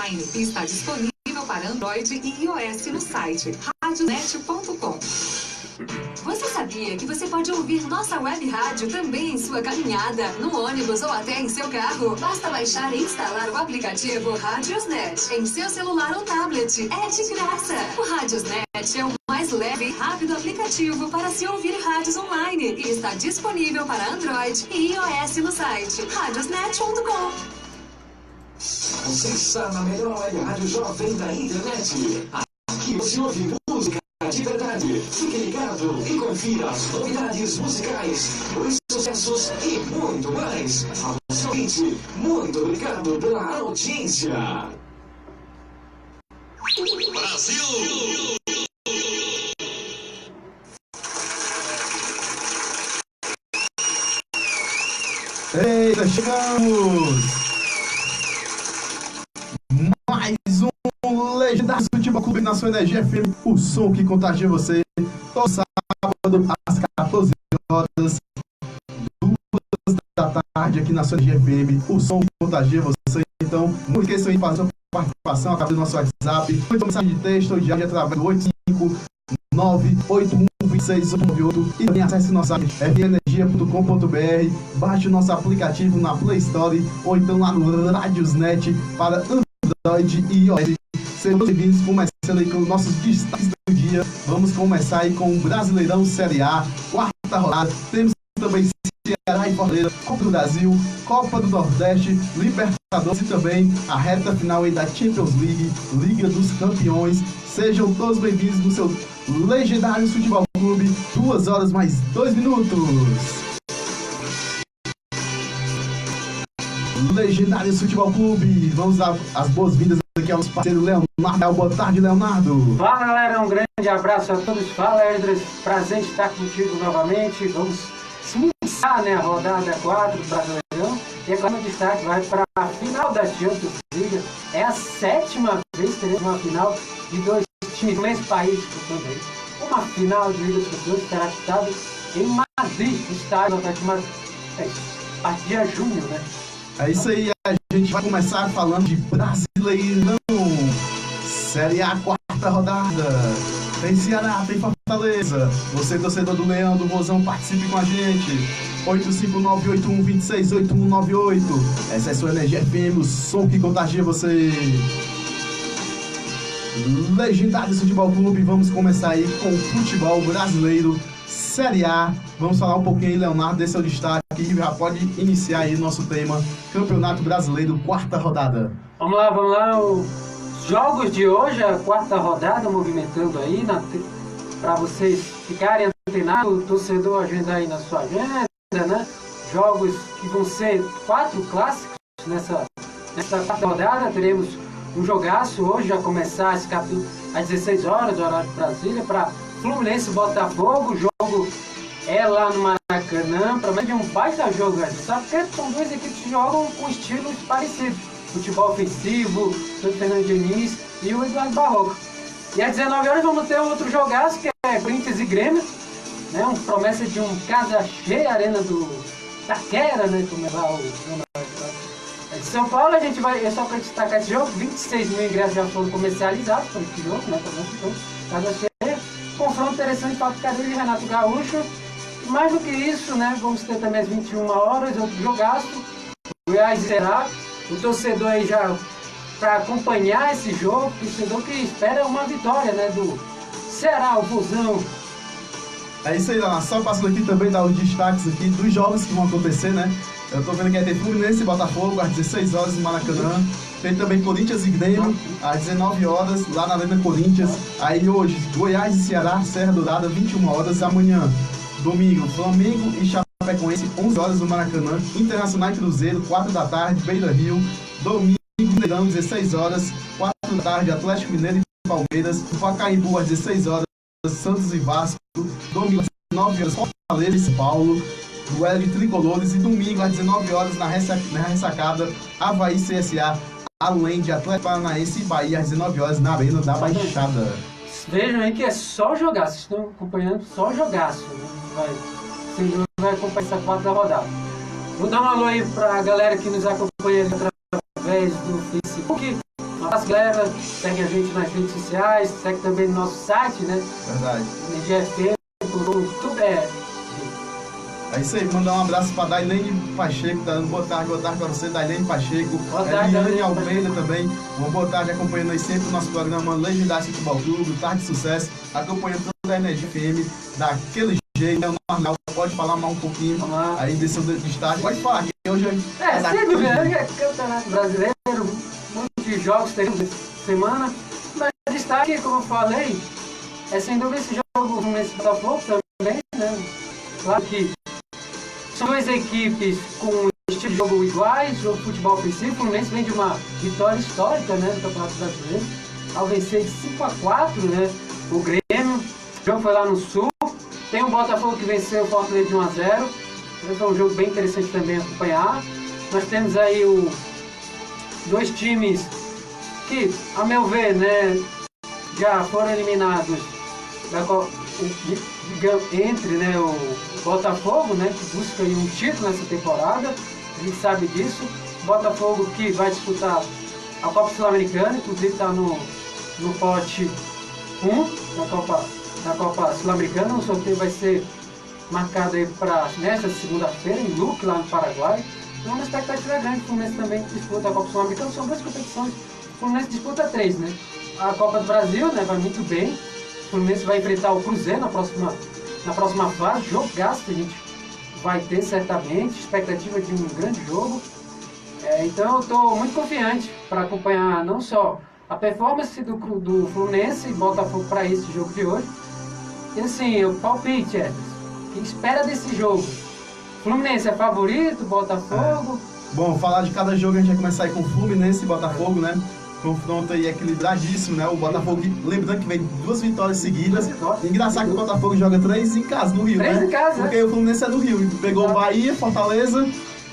online e está disponível para Android e iOS no site radiosnet.com. Você sabia que você pode ouvir nossa web rádio também em sua caminhada, no ônibus ou até em seu carro? Basta baixar e instalar o aplicativo Radiosnet em seu celular ou tablet. É de graça. O Radiosnet é o mais leve e rápido aplicativo para se ouvir rádios online e está disponível para Android e iOS no site radiosnet.com. Você está na melhor web rádio jovem da internet. Aqui você ouve música de verdade. Fique ligado e confira as novidades musicais, os sucessos e muito mais. Ao seu ouvinte, muito obrigado pela audiência. Brasil! Eita, chegamos! Mais um Legendário Futebol Clube na sua Energia FM, o som que contagia você. Todo sábado às 14 horas, 2 da tarde, aqui na sua Energia FM, o som que contagia você. Então, não esqueçam de fazer a sua participação através do nosso WhatsApp, muito mensagem de texto ou de áudio através do 859812698 e também acesse nosso site rnenergia.com.br, baixe o nosso aplicativo na Play Store ou então lá no Radiosnet para Android e iOS. Sejam bem-vindos, começando aí com nossos destaques do dia. Vamos começar aí com o Brasileirão Série A, quarta rodada. Temos também Ceará e Fortaleza, Copa do Brasil, Copa do Nordeste, Libertadores e também a reta final aí da Champions League, Liga dos Campeões. Sejam todos bem-vindos no seu Legendário Futebol Clube, 2 horas mais 2 minutos. Legendário Futebol Clube, vamos dar as boas-vindas aqui ao nosso parceiro Leonardo. Boa tarde, Leonardo. Fala, galera, um grande abraço a todos. Fala, Edras, prazer em estar contigo novamente. Vamos começar, né, a rodada 4 do Brasileirão. E agora o destaque vai para a final da Champions League. É a 7ª vez que teremos uma final de 2 times do mesmo país também. Uma final de Liga dos Campeões será disputada em Madrid, no estádio Atlético Madrid. A partir de junho, né? É isso aí, a gente vai começar falando de Brasileirão, Série A, quarta rodada. Tem Ceará, tem Fortaleza. Você, torcedor do Leão, do Vozão, participe com a gente. 85981268198. Essa é sua Energia FM, o som que contagia você. Legendário Futebol Clube, vamos começar aí com o futebol brasileiro, Série A. Vamos falar um pouquinho aí, Leonardo, desse é o destaque e já pode iniciar aí nosso tema, Campeonato Brasileiro, quarta rodada. Vamos lá. Os jogos de hoje, a quarta rodada, movimentando aí, para vocês ficarem antenados, o torcedor agendar aí na sua agenda, né? Jogos que vão ser 4 clássicos nessa quarta rodada. Teremos um jogaço hoje, já começar às 16 horas, horário de Brasília, para Fluminense e Botafogo. O jogo é lá no Maracanã, para mim é um baita jogo, velho. Sabe que são 2 equipes que jogam com estilos parecidos. Futebol ofensivo, o Fernando Diniz e o Eduardo Barroco. E às 19 horas vamos ter outro jogaço, que é Corinthians e Grêmio, né? Uma promessa de um casa cheia, arena do Taquera, né? Como é lá o de São Paulo. A gente vai, só para destacar esse jogo, 26 mil ingressos já foram comercializados para esse jogo, né? Então, casa cheia. Confronto interessante para o Cadê de Renato Gaúcho. Mais do que isso, né? Vamos ter também às 21 horas, outro jogaço, Goiás e Ceará. O torcedor aí já, para acompanhar esse jogo, o torcedor que espera uma vitória, né? Do Ceará, o Vozão. É isso aí, só passando aqui também, dar os destaques aqui dos jogos que vão acontecer, né? Eu tô vendo que vai ter Fluminense e Botafogo às 16 horas no Maracanã. Tem também Corinthians e Grêmio às 19 horas lá na Arena Corinthians. Aí hoje, Goiás e Ceará, Serra Dourada, 21 horas. Amanhã, domingo, Flamengo e Chapecoense, 11 horas no Maracanã. Internacional e Cruzeiro, 4 da tarde, Beira Rio. Domingo, Mineirão, 16 horas. 4 da tarde, Atlético Mineiro e Palmeiras. Pacaembu às 16 horas, Santos e Vasco. Domingo às 19 horas, Fortaleza e São Paulo. Duelo de tricolores. E domingo às 19 horas na ressacada, Avaí CSA, além de Atlético Paranaense e Bahia às 19 horas na Arena da Baixada. Vejam aí que é só jogaço, vocês estão acompanhando só jogaço, né? Vocês vai acompanhar essa quarta rodada. Vou dar um alô aí pra galera que nos acompanha através do Facebook. Um abraço, galera. Segue a gente nas redes sociais, segue também no nosso site, né? Verdade. NGFM, tudo É isso aí, mandar um abraço pra Dailene Pacheco, tá dando boa tarde pra você, Dailene Pacheco. Boa tarde, Eliane Dailene Almeida também. Uma boa tarde acompanhando aí sempre o nosso programa Legendário Futebol Clube, Tarde de Sucesso, acompanhando toda a Energia FM, daquele jeito, né? O normal, pode falar mais um pouquinho aí desse seu destaque. Pode falar, que hoje sempre, né? Campeonato Brasileiro, muitos jogos teremos semana. Mas destaque, como eu falei, é sem dúvida esse jogo nesse Botafogo também, né? Claro que são duas equipes com estilo de jogo iguais, o futebol ofensivo. O Fluminense vem de uma vitória histórica, né, no Campeonato Brasileiro, ao vencer de 5-4, né, o Grêmio. O jogo foi lá no Sul. Tem o Botafogo que venceu o Fortaleza de 1-0. Foi um jogo bem interessante também acompanhar. Nós temos aí dois times que, a meu ver, né, já foram eliminados entre, né, o Botafogo, né, que busca aí um título nessa temporada, a gente sabe disso. Botafogo que vai disputar a Copa Sul-Americana, inclusive está no pote 1 da Copa Sul-Americana. O sorteio vai ser marcado aí para nesta segunda-feira em Luque, lá no Paraguai. Então, uma expectativa grande. O Fluminense também disputa a Copa Sul-Americana. São duas competições. O Fluminense disputa 3, né? A Copa do Brasil, né, vai muito bem. O Fluminense vai enfrentar o Cruzeiro na próxima fase. Jogaço que a gente vai ter certamente. Expectativa de um grande jogo. Então eu estou muito confiante para acompanhar não só a performance do Fluminense e Botafogo para esse jogo de hoje. E assim, o palpite é: o que espera desse jogo? Fluminense é favorito, Botafogo? Bom, falar de cada jogo, a gente vai começar aí com Fluminense e Botafogo, né? Confronto aí equilibradíssimo, né? O Botafogo, lembrando que vem 2 vitórias seguidas. Engraçado que o Botafogo joga 3 em casa, no Rio, 3 né? em casa, porque o Fluminense é do Rio. Pegou Bahia, Fortaleza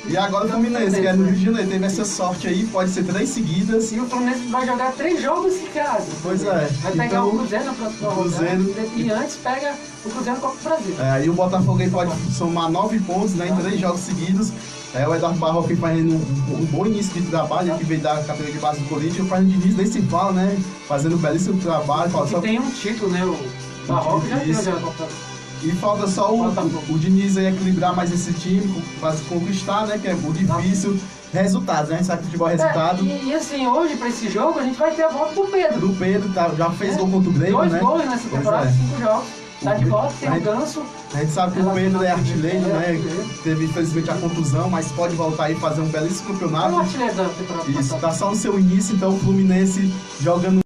e agora o Fluminense, que é no Rio de Janeiro. Teve essa sorte aí, pode ser 3 seguidas. E o Fluminense vai jogar 3 jogos em casa. Pois é. Vai pegar então, o Cruzeiro na próxima rodada. E antes pega o Cruzeiro no Copa do Brasil. E o Botafogo aí pode somar 9 pontos, né, em 3 jogos seguidos. O Eduardo Barroca fazendo um bom início de trabalho, que veio da categoria de base do Corinthians. O Fernando Diniz nem se fala, né? Fazendo um belíssimo trabalho. E tem um título, né? O Barroca já tem a Copa. E falta só o Diniz aí equilibrar mais esse time, para conquistar, né? Que é o difícil. Resultados, né? A gente sabe que futebol é resultado. E assim, hoje, para esse jogo, a gente vai ter a volta do Pedro. Do Pedro, já fez gol contra o Grêmio, 2 né? gols nessa temporada, 5 jogos. Tá de volta, tem o Ganso. A gente sabe que o Pedro é artilheiro, né? Teve infelizmente a contusão, mas pode voltar aí e fazer um belíssimo campeonato. É um artilheiro da temporada. Isso, tá só no seu início, então o Fluminense jogando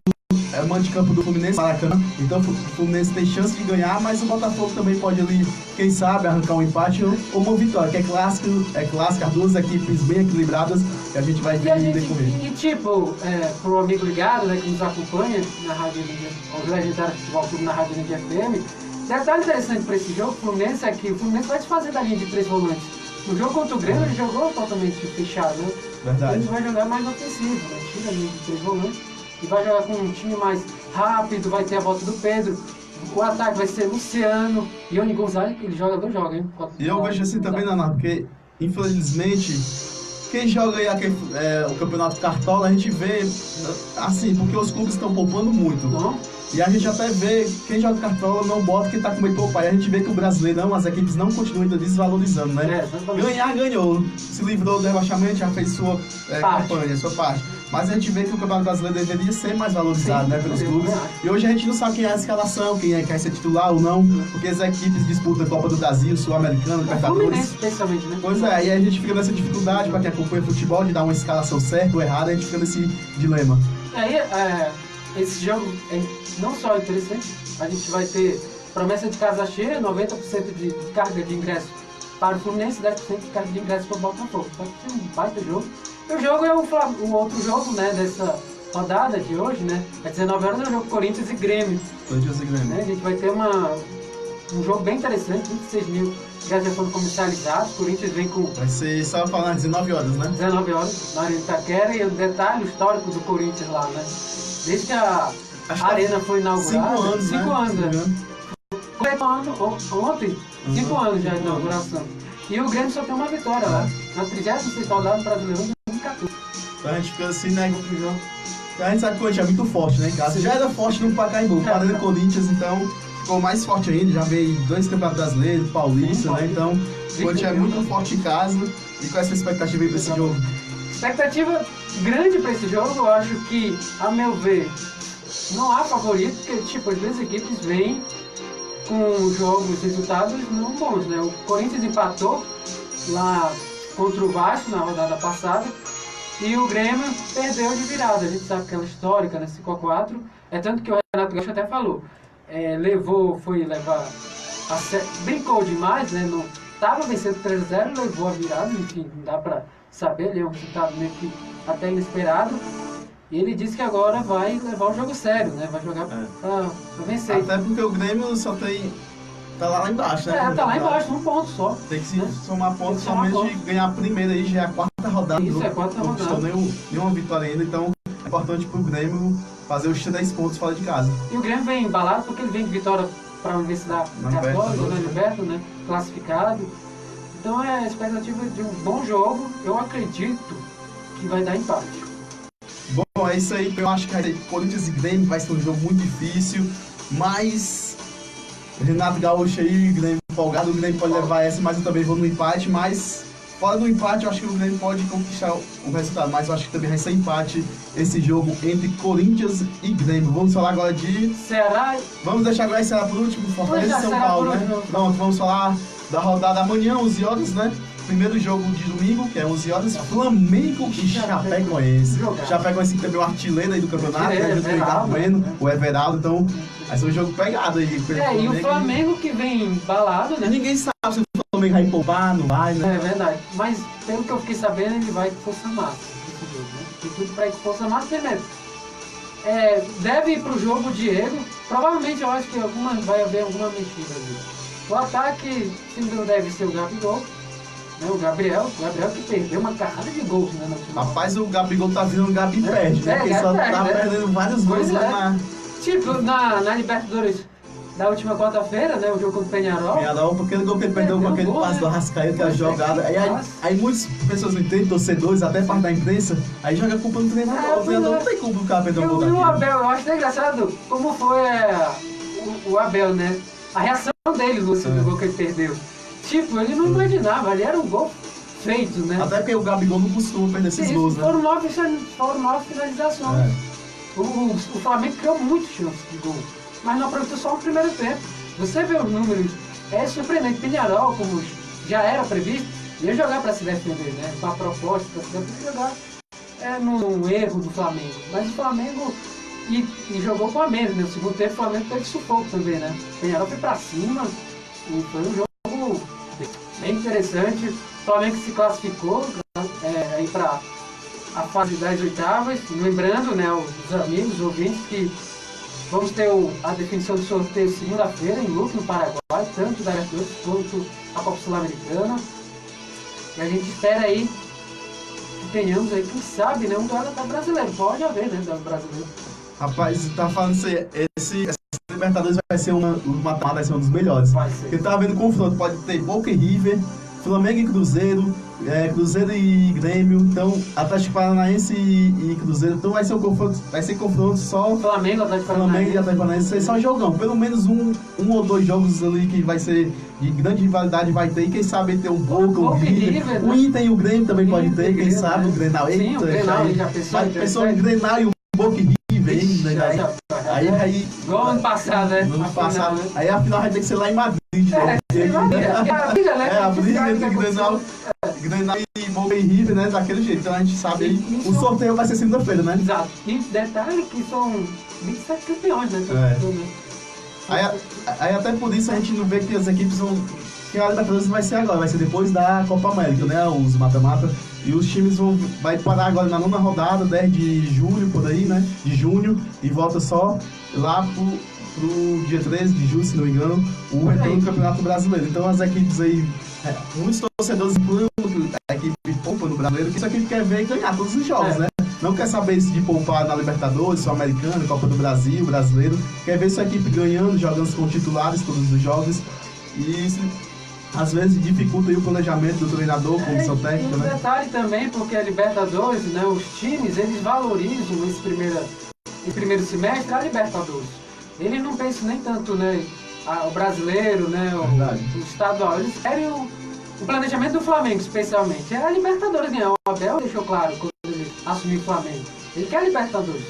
mando de campo do Fluminense, Maracanã. Então o Fluminense tem chance de ganhar, mas o Botafogo também pode ali, quem sabe, arrancar um empate ou uma vitória, que é clássico, as 2 equipes bem equilibradas que a gente vai ver no decorrer. E tipo, pro amigo ligado, né, que nos acompanha na Rádio o Legendário Futebol Clube na Rádio Energia FM, detalhe interessante para esse jogo, o Fluminense é que o Fluminense vai desfazer da linha de 3 volantes. No jogo contra o Grêmio ele jogou totalmente fechado, né? Verdade. Ele vai jogar mais ofensivo, né? Tira a linha de 3 volantes e vai jogar com um time mais rápido, vai ter a volta do Pedro. O ataque vai ser Luciano e Ione Gonzalez, que ele joga, não joga, hein? E eu vejo assim também, Naná, porque infelizmente quem joga aí o Campeonato Cartola, a gente vê assim, porque os clubes estão poupando muito. Não? E a gente até vê, quem joga Cartola não bota quem tá com meio de poupar. E a gente vê que o Brasileirão, as equipes não continuam ainda desvalorizando, né? Ganhar, ganhou. Se livrou do rebaixamento, já fez sua campanha, sua parte. Mas a gente vê que o Campeonato Brasileiro deveria ser mais valorizado, né, pelos clubes. E hoje a gente não sabe quem é a escalação, quem quer ser titular ou não, porque as equipes disputam a Copa do Brasil, Sul-Americano, Libertadores. Especialmente, né? Pois é, e a gente fica nessa dificuldade para quem acompanha futebol de dar uma escalação certa ou errada, a gente fica nesse dilema. Aí, esse jogo é não só interessante, a gente vai ter promessa de casa cheia, 90% de carga de ingresso para o Fluminense, 10% de carga de ingresso para o Botafogo. Vai ser um baita jogo. O jogo é o outro jogo, né, dessa rodada de hoje, né? Às 19 horas é o jogo Corinthians e Grêmio. Corinthians e Grêmio. Né? A gente vai ter um jogo bem interessante, 26 mil já foram comercializados. O Corinthians vem com... Vai ser, só falando, 19 horas, né? 19 horas, na Arena Itaquera, e o detalhe histórico do Corinthians lá, né? Desde que a Arena foi inaugurada... 5 anos, 5 anos, né? Ontem, 5 anos já de inauguração. E o Grêmio só tem uma vitória lá, na 36ª rodada do Brasileirão de 2014. Então a gente fica assim, né? A gente sabe que o Corinthians é muito forte, né, em casa. Já era forte no Pacaembu, parando o Corinthians, então ficou mais forte ainda. Já veio 2 campeonatos brasileiros, Paulista, né? Então o Corinthians é muito forte em casa. E com essa expectativa aí pra esse jogo? Expectativa grande para esse jogo, eu acho que, a meu ver, não há favorito, porque tipo, as duas equipes vêm com jogos, resultados não bons, né? O Corinthians empatou lá contra o Vasco na rodada passada e o Grêmio perdeu de virada. A gente sabe que ela é histórica, né? 5-4. É tanto que o Renato Gaúcho até falou, brincou demais, né? Não, tava vencendo 3-0, levou a virada, enfim, não dá pra saber, ele é um resultado meio que até inesperado. E ele disse que agora vai levar o jogo sério, né? Vai jogar pra vencer. Até porque o Grêmio só tem... tá lá embaixo, né? Tá lá embaixo, um ponto só. Tem que se somar pontos somente de ganhar a primeira aí, já é a 4ª rodada. Isso, é a 4ª rodada. Não conquistou nenhuma vitória ainda, então é importante pro Grêmio fazer os 3 pontos fora de casa. E o Grêmio vem embalado porque ele vem de vitória para a Universidade Católica, na Liberta, né? Classificado. Então é a expectativa de um bom jogo. Eu acredito que vai dar empate. Bom, é isso aí. Eu acho que Corinthians e Grêmio vai ser um jogo muito difícil, mas Renato Gaúcho aí, Grêmio folgado, o Grêmio pode levar essa, mas eu também vou no empate, mas fora do empate eu acho que o Grêmio pode conquistar o resultado, mas eu acho que também vai ser empate esse jogo entre Corinthians e Grêmio. Vamos falar agora de Ceará. Vamos deixar agora Ceará por último, Fortaleza e São Paulo, né? Pronto, vamos falar da rodada amanhã, 11 horas, né? Primeiro jogo de domingo, que é 11 horas, Flamengo e Chapecoense. Chapecoense que também é o artilheiro aí do campeonato, né? Junto com o Ricardo Bueno, o Everaldo, então vai ser um jogo pegado aí. E o Flamengo que vem embalado, né? Ninguém sabe se o Flamengo vai poupar, não vai, né? É verdade, mas pelo que eu fiquei sabendo, ele vai com força máxima nesse jogo, né? Tem tudo pra ir com força máxima primeiro. Deve ir pro jogo o Diego, provavelmente eu acho que vai haver alguma mexida ali. O ataque, se não deve ser o Gabigol, né? O Gabriel que perdeu uma carrada de gols, né? No final. Rapaz, o Gabigol tá virando o Gabi perde, né? Porque só tá perdendo vários gols lá na... Tipo, na Libertadores da última quarta-feira, né? O jogo contra o Peñarol. Porque o gol que ele perdeu com aquele passe do Arrascaeta, aquela jogada. Aí muitas pessoas não entendem, torcedores, até parte da imprensa, aí joga a culpa no treinador. O treinador não tem culpa do cara perder um gol daquele. O Abel, eu acho engraçado como foi o Abel, né? A reação dele no gol que ele perdeu. Tipo, ele não imaginava, ali era um gol feito, né? Até porque o Gabigol não costuma perder esses gols, né? Foram 9 finalizações. O Flamengo criou muitas chances de gol, mas não aproveitou só o primeiro tempo. Você vê os números, é surpreendente. Peñarol, como já era previsto, ia jogar para se defender, né? Com a proposta para se defender, jogar num erro do Flamengo. Mas o Flamengo e jogou com a menos, né? No segundo tempo o Flamengo teve sufoco também, né? O Peñarol foi para cima e foi um jogo bem interessante. O Flamengo se classificou aí para a fase das oitavas. Lembrando, né, os amigos, os ouvintes, que vamos ter a definição do sorteio segunda-feira em Luque, no Paraguai, tanto da Libertadores quanto a Copa Sul-Americana. E a gente espera aí que tenhamos aí, quem sabe, né, um duelo até brasileiro. Pode haver, né, duelo brasileiro. Rapaz, tá falando essa Libertadores vai ser vai ser um dos melhores. Porque tá vendo confronto, pode ter Boca e River, Flamengo e Cruzeiro, Cruzeiro e Grêmio, então Atlético Paranaense e Cruzeiro, então vai ser confronto só Flamengo e Atlético Paranaense, vai ser só jogão, pelo menos um ou dois jogos ali que vai ser de grande rivalidade vai ter, e quem sabe ter um Boca, o River, o Inter e o Grêmio também pode ter, quem sabe, o Grenal, sim, o Grenal, pessoal o Grenal e o Boca e River ainda, aí igual ano passado, né? Ano passado, né? Aí a final vai ter que ser lá em Madrid. A briga, né? A briga entre Grenal e Boca e River, né? Daquele jeito. Então a gente sabe aí. O sorteio vai ser segunda-feira, né? Exato. E detalhe que são 27 campeões, né? Aí até por isso a gente não vê que as equipes vão. Que a Libertadores vai ser agora, vai ser depois da Copa América, né? Os mata-mata. E os times vai parar agora na 9ª rodada, 10 de julho, por aí, né? De junho, e volta só lá pro dia 13 de julho, se não me engano, o retorno do Campeonato Brasileiro. Então as equipes aí, muitos torcedores incluem a equipe poupa no Brasileiro, que essa equipe quer ver e ganhar todos os jogos, né? Não quer saber de poupar na Libertadores, Sul-Americana, Copa do Brasil, Brasileiro. Quer ver sua equipe ganhando, jogando com titulares todos os jogos. E às vezes dificulta aí o planejamento do treinador, comissão técnica, e um né? detalhe também, porque a Libertadores, né, os times, eles valorizam esse primeiro semestre a Libertadores. Eles não pensam nem tanto, né, o brasileiro, né, o estadual. Eles querem o planejamento do Flamengo, especialmente. É a Libertadores ganhar. O Abel deixou claro quando ele assumiu o Flamengo. Ele quer a Libertadores.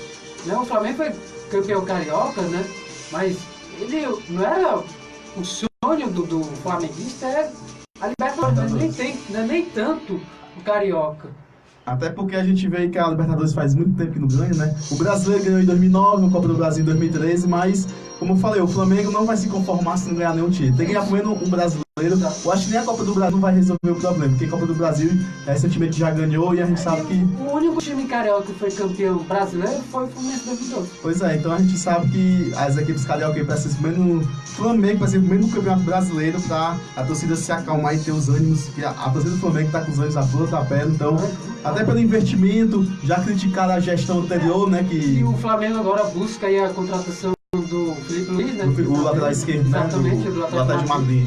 Né? O Flamengo foi campeão carioca, né? Mas ele não era o sonho do flamenguista, é a Libertadores. Não é nem tanto o carioca. Até porque a gente vê que a Libertadores faz muito tempo que não ganha, né? O brasileiro ganhou em 2009, a Copa do Brasil em 2013, mas, como eu falei, o Flamengo não vai se conformar se não ganhar nenhum título. Tem que ganhar pelo menos um brasileiro. Eu acho que nem a Copa do Brasil não vai resolver o problema, porque a Copa do Brasil recentemente já ganhou e a gente sabe que... O único time carioca que foi campeão brasileiro foi o Fluminense 2012. Pois é, então a gente sabe que as equipes carioca precisam menos Flamengo, vai ser menos no Campeonato Brasileiro para a torcida se acalmar e ter os ânimos, que a torcida do Flamengo está com os ânimos à flor da pele, então... Até pelo investimento, já criticaram a gestão anterior, né? E o Flamengo agora busca aí a contratação do Felipe Luiz, né? O lateral esquerdo, né? Exatamente, do Atlético de Madrid.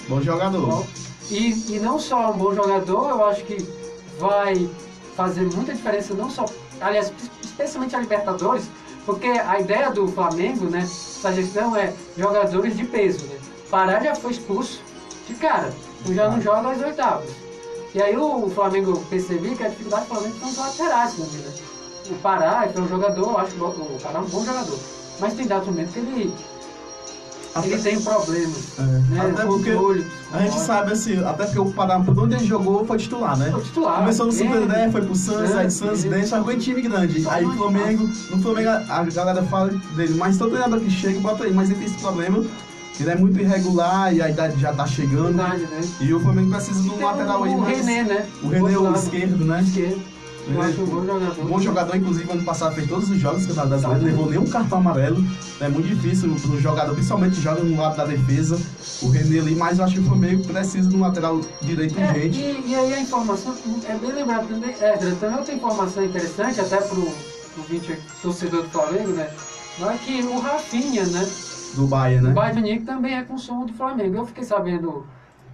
Bom jogador. Bom. E não só um bom jogador, eu acho que vai fazer muita diferença, não só, aliás, especialmente a Libertadores, porque a ideia do Flamengo, né? Essa gestão é jogadores de peso, né? Pará já foi expulso de cara, então já não joga as oitavas. E aí o Flamengo percebeu que a dificuldade do Flamengo são os laterais, né? O Pará é um jogador, eu acho que o Pará é um bom jogador. Mas tem dado momento que ele tem problemas. Né? Até porque a gente sabe assim, até porque o Pará, por onde ele jogou, foi titular, né? Foi titular. Começou no Super 10, foi pro Santos, aí Santos, daí só foi em time grande. Aí no Flamengo a galera fala dele, mas todo treinador que chega, bota aí, mas ele tem esse problema. Ele é muito irregular e a idade já tá chegando. Verdade, né? E o Flamengo precisa de um lateral aí. O René, né? O René é o esquerdo, né? Esquerdo. Eu acho um bom jogador. Bom jogador, inclusive, ano passado fez todos os jogos do Campeonato Brasileiro, não levou nenhum cartão amarelo. É muito difícil para um jogador, principalmente joga no lado da defesa, o René ali, mas eu acho que o Flamengo precisa de um lateral direito urgente. E aí a informação é bem lembrada também. Também outra informação interessante, até pro torcedor do Flamengo, né? Não é que o Rafinha, né? Do Bayern, né? O Bayern de Munique também é consumo do Flamengo. Eu fiquei sabendo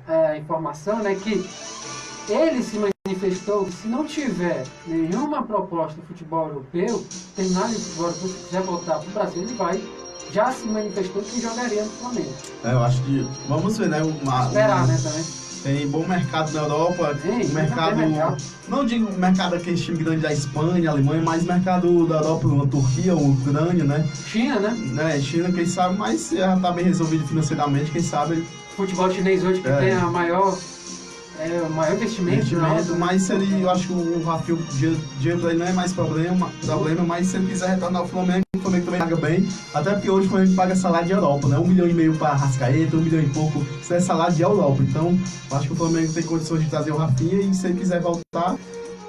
a informação, né, que ele se manifestou que se não tiver nenhuma proposta do futebol europeu, terminar de futebol, se quiser voltar para o Brasil, ele já se manifestou que jogaria no Flamengo. Eu acho que, vamos ver, né? Esperar, né, também. Tem bom mercado na Europa, mercado. Não digo mercado aquele time grande da Espanha, Alemanha, mas mercado da Europa, na Turquia, Ucrânia, né? China, né? China, quem sabe, mas já tá bem resolvido financeiramente, quem sabe. Futebol chinês hoje que tem o maior investimento, mas se ele, eu acho que o Rafinha, o dinheiro dele não é mais problema, mas se ele quiser retornar ao Flamengo, o Flamengo também paga bem, até porque hoje o Flamengo paga salário de Europa, né? 1,5 milhão para Arrascaeta, 1 milhão e pouco, isso é salário de Europa, então eu acho que o Flamengo tem condições de trazer o Rafinha e se ele quiser voltar,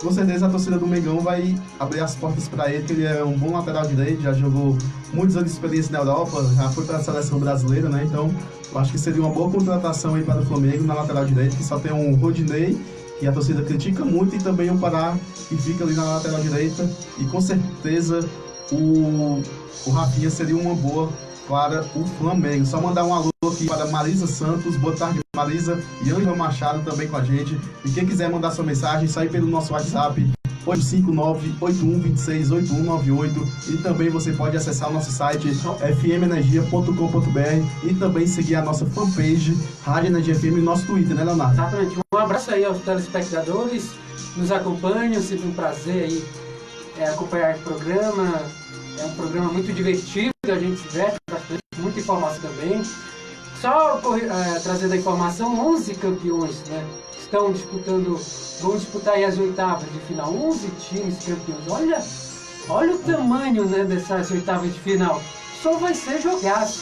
com certeza a torcida do Mengão vai abrir as portas para ele, que ele é um bom lateral direito, já jogou muitos anos de experiência na Europa, já foi para a seleção brasileira, né? Então eu acho que seria uma boa contratação aí para o Flamengo na lateral direita, que só tem um Rodinei, que a torcida critica muito, e também o Pará, que fica ali na lateral direita, e com certeza o Rafinha seria uma boa para o Flamengo. Só mandar um alô aqui para Marisa Santos, boa tarde Marisa, e Ângela Machado também com a gente, e quem quiser mandar sua mensagem, sai pelo nosso WhatsApp 859-8126-8198, e também você pode acessar o nosso site fmenergia.com.br e também seguir a nossa fanpage Rádio Energia FM e nosso Twitter, né, Leonardo? Exatamente. Um abraço aí aos telespectadores, nos acompanham, sempre um prazer aí acompanhar o programa. É um programa muito divertido, a gente se diverte bastante, muita informação também. Só trazendo a informação, 11 campeões, né, vão disputar aí as oitavas de final, 11 times campeões. Olha o tamanho, né, dessas oitavas de final. Só vai ser jogado.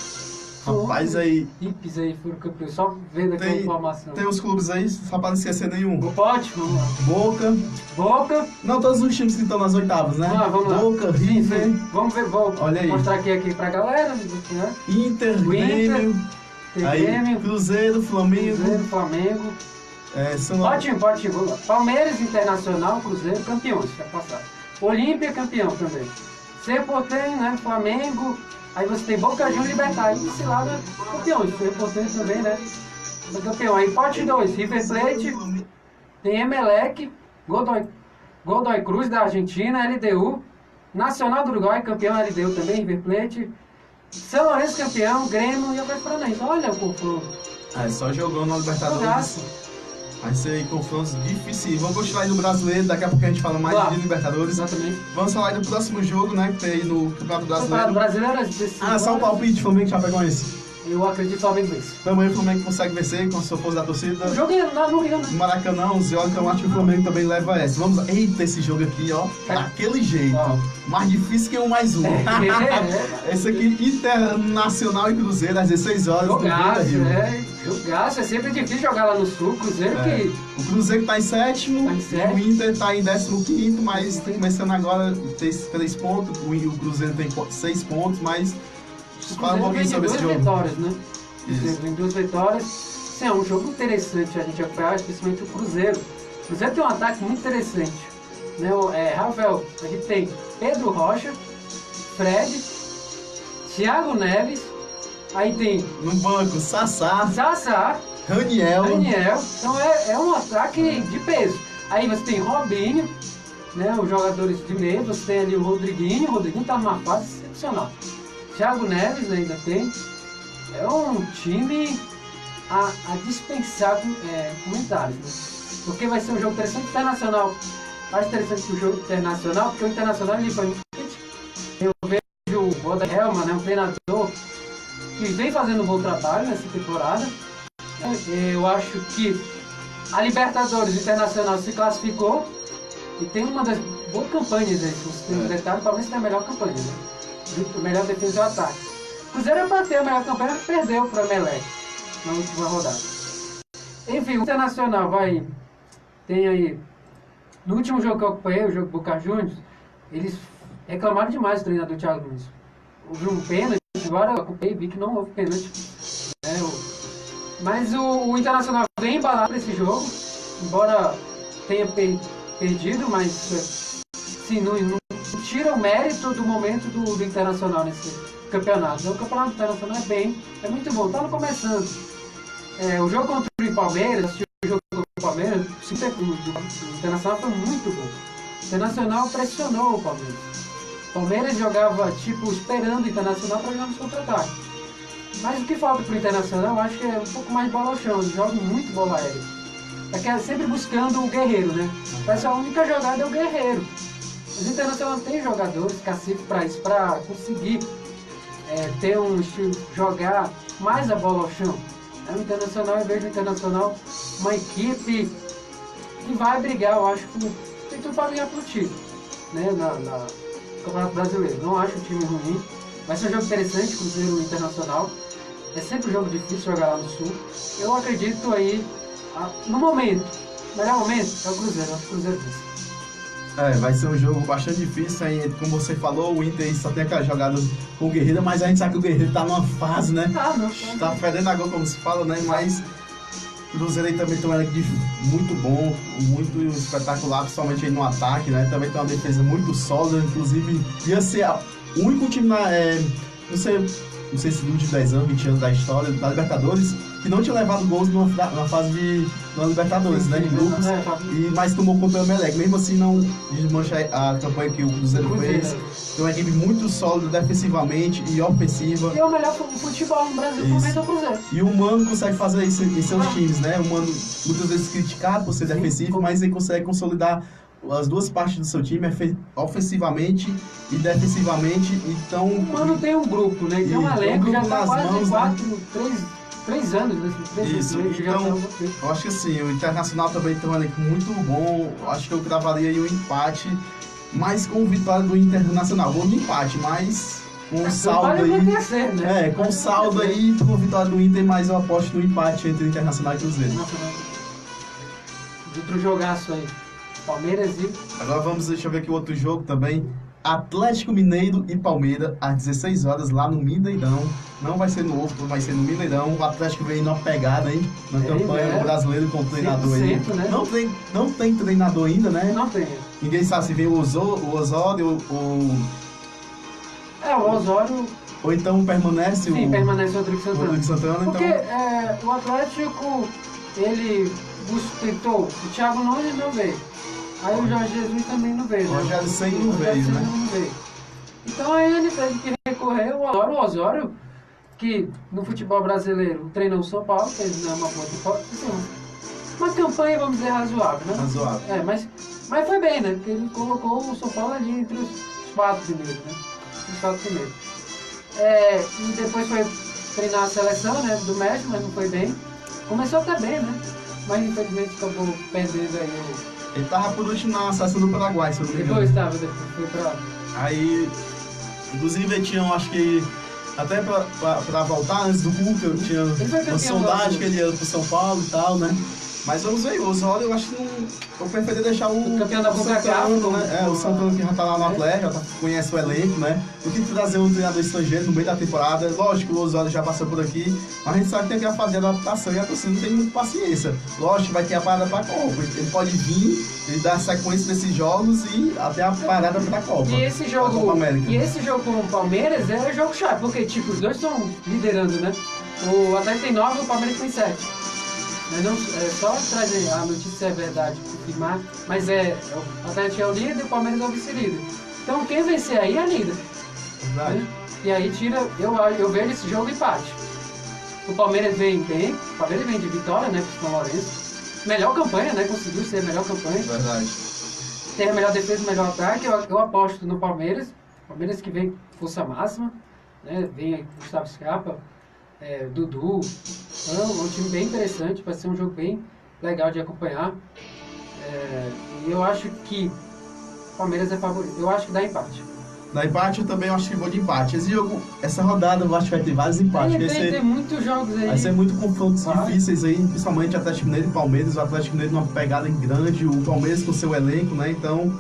Rapaz, aí... Equipes aí foram campeões, só vendo aquela informação. Tem os clubes aí, só para não esquecer nenhum. Pode, vamos lá. Boca. Não, todos os times que estão nas oitavas, né? Vamos lá. Boca, River. Sim. Vamos ver, vou mostrar aqui pra galera. Né? Inter, Grêmio. Aí, Cruzeiro, Flamengo. Pode, vamos lá. Palmeiras, Internacional, Cruzeiro, campeões, já passaram. Olímpia, campeão também. Seportem, né? Flamengo. Aí você tem Boca Juniors e Libertad. E esse lado é campeões. Seportem também, né? Foi campeão. Aí pote 2, River Plate, tem Emelec, Godoy Cruz da Argentina, LDU, Nacional do Uruguai, campeão LDU também, River Plate, São Lourenço campeão, Grêmio e o Atlético Paranaense. Olha o confronto. Só jogou na Libertadores. Jogaço. Vai ser confrontos difíceis. Vamos continuar aí no brasileiro, daqui a pouco a gente fala mais de Libertadores. Exatamente. Vamos falar aí do próximo jogo, né? Que tem aí no Campeonato Campeonato Brasileiro. Brasileiro. Só o palpite, Flamengo Chapecoense. Eu acredito que o Flamengo vence. Também o Flamengo consegue vencer com a sua força da torcida. O jogo é no Rio, né? No Maracanã, 11 horas, então eu acho que o Flamengo também leva essa. Vamos. Eita, esse jogo aqui, ó. Daquele jeito. Mais difícil que um mais um. Esse aqui, Internacional e Cruzeiro, às 16 horas. Jogaço, jogaço. É sempre difícil jogar lá no Sul. Cruzeiro que. O Cruzeiro tá em sétimo, o Inter tá em 15º, mas tá começando agora, tem 3 pontos. O Cruzeiro tem 6 pontos, mas. Fala um pouquinho sobre esse jogo. Vitórias, né? Tem 2 vitórias. Sim, é um jogo interessante a gente acompanhar, especialmente o Cruzeiro. O Cruzeiro tem um ataque muito interessante. Né? Rafael, a gente tem Pedro Rocha, Fred, Thiago Neves, aí tem... No banco, Sassá, Raniel. Então é um ataque de peso. Aí você tem Robinho, né? Os jogadores de meio, você tem ali o Rodriguinho. O Rodriguinho tá numa fase excepcional. Thiago Neves ainda tem. É um time a dispensar comentários, né? Porque vai ser um jogo interessante. Internacional, mais interessante que o jogo internacional, porque o Internacional ele foi muito. Eu vejo o Oda Helman, né, um treinador que vem fazendo um bom trabalho nessa temporada. Eu acho que a Libertadores Internacional se classificou e tem uma das boas campanhas aí. Se você tem um detalhe, talvez tenha a melhor campanha, né? Melhor defesa e ataque. O Cruzeiro é para ter a melhor campanha, perdeu para o Emelec na última rodada. Enfim, o Internacional tem aí. No último jogo que eu acompanhei, o jogo Boca Juniors, eles reclamaram demais do treinador Thiago Nunes. Houve um pênalti, agora eu acompanhei e vi que não houve pênalti. Mas o Internacional vem embalado para esse jogo, embora tenha perdido, mas sim, não tira o mérito do momento do Internacional nesse campeonato. O campeonato internacional é muito bom, estava começando. O jogo contra o Palmeiras, o jogo contra o Palmeiras, o Internacional foi muito bom. O Internacional pressionou o Palmeiras. O Palmeiras jogava esperando o Internacional para jogar nos contra-ataques. Mas o que falta para o Internacional, eu acho que é um pouco mais de bola ao chão. Eles jogam muito bola aérea. É sempre buscando o guerreiro, né? Parece que a única jogada é o guerreiro. Os Internacionais têm jogadores cacife para isso, para conseguir ter um estilo, jogar mais a bola ao chão. O Internacional, eu vejo o Internacional uma equipe que vai brigar, eu acho, tem tudo para ganhar pro título, né, no Campeonato Brasileiro. Não acho o time ruim, vai ser um jogo interessante, Cruzeiro Internacional. É sempre um jogo difícil jogar lá no Sul. Eu acredito aí, no momento, o melhor momento é o Cruzeiro, acho que o Cruzeiro vence. Vai ser um jogo bastante difícil, aí, como você falou, o Inter só tem aquelas jogadas com o Guerreiro, mas a gente sabe que o Guerreiro tá numa fase, né? Tá fedendo a gol, como se fala, né? Mas o Cruzeiro aí também tem um elenco muito bom, muito espetacular, principalmente aí no ataque, né? Também tem uma defesa muito sólida, inclusive ia ser o único time não sei se nos últimos 10 anos, 20 anos da história da Libertadores, que não tinha levado gols na fase da Libertadores, né, de grupos, mas tomou contra o Emelec. Mesmo assim, não desmancha a campanha que o Cruzeiro fez. Tem uma equipe muito sólida defensivamente e ofensiva. E é o melhor futebol no Brasil também do Cruzeiro. E o Mano consegue fazer isso em seus times, né? O Mano, muitas vezes criticado por ser defensivo, mas ele consegue consolidar as duas partes do seu time, ofensivamente e defensivamente. Então, o Mano tem um grupo, né? Tem um elenco, já tá quase 3 anos nesse isso, então, eu acho que assim, o Internacional também tem um elenco muito bom. Acho que eu gravaria aí um empate, mas com vitória do Internacional. Vou no empate, mas com saldo aí. Né? Com saldo aí, com vitória do Inter, mas eu aposto no empate entre o Internacional e o Cruzeiro. Outro jogaço aí. Palmeiras e... Agora deixa eu ver aqui o outro jogo também. Atlético Mineiro e Palmeiras, às 16 horas, lá no Mineirão. Não vai ser no Ovo, vai ser no Mineirão. O Atlético vem numa pegada, hein? Na campanha brasileira com o treinador aí. Né? Não tem treinador ainda, né? Não tem. Ninguém sabe se vem o Osório, o Osório... Ou então permanece Sim, permanece o Rodrigo o Santana. Rodrigo Santana, Porque então... o Atlético, ele tentou, o Thiago Nunes não veio. Aí o Jorge Jesus também não veio. O Rogério Ceni não O Rogério veio, Ceni né? não veio. Então aí ele teve que recorrer ao Osório, que no futebol brasileiro treinou o São Paulo, que não é uma boa temporada, uma campanha, vamos dizer, razoável, né? Razoável. Mas foi bem, né? Porque ele colocou o São Paulo ali entre os 4 primeiros, né? Os 4 primeiros. E depois foi treinar a seleção, né, do México, mas não foi bem. Começou até bem, né? Mas infelizmente acabou perdendo aí Ele tava por último na seleção do Paraguai, se eu não me engano. depois foi pra... Aí, inclusive, tinham, acho que, até pra voltar antes do Cuca, eu tinha uma sondagem que ele ia pro São Paulo e tal, né? Mas vamos ver, o Osório, eu acho que eu preferi deixar o campeão da Santana, né? O Santana que já tá lá no Atlético, já conhece o elenco, né? Do que trazer um treinador estrangeiro no meio da temporada. Lógico que o Osório já passou por aqui, mas a gente sabe que tem que fazer a adaptação e a torcida não tem muita paciência. Lógico que vai ter a parada pra Copa. Ele pode vir, ele dá sequência desses jogos e até a parada pra Copa. E esse jogo, Copa América. Com o Palmeiras é jogo chato, porque tipo, os dois estão liderando, né? O Atlético tem 9 e o Palmeiras tem 7. Mas não, só trazer a notícia é verdade, confirmar, mas o Atlético é o líder e o Palmeiras é o vice-líder. Então quem vencer aí é líder. Né? E aí tira, eu vejo esse jogo empate. O Palmeiras vem bem, o Palmeiras vem de vitória, né, pro São Lourenço. Melhor campanha, né, conseguiu ser a melhor campanha. Verdade. Tem a melhor defesa, o melhor ataque, eu aposto no Palmeiras. Palmeiras que vem com força máxima, né, vem aí Gustavo Scarpa, Dudu. Então, é um time bem interessante, vai ser um jogo bem legal de acompanhar. E eu acho que o Palmeiras é favorito. Eu acho que dá empate. Na empate eu também acho que vou de empate. Esse jogo, essa rodada eu acho que vai ter vários empates. Tem muitos jogos aí. Vai ser muito confrontos difíceis aí, principalmente Atlético Mineiro e Palmeiras. O Atlético Mineiro numa pegada grande, o Palmeiras com seu elenco, né? Então,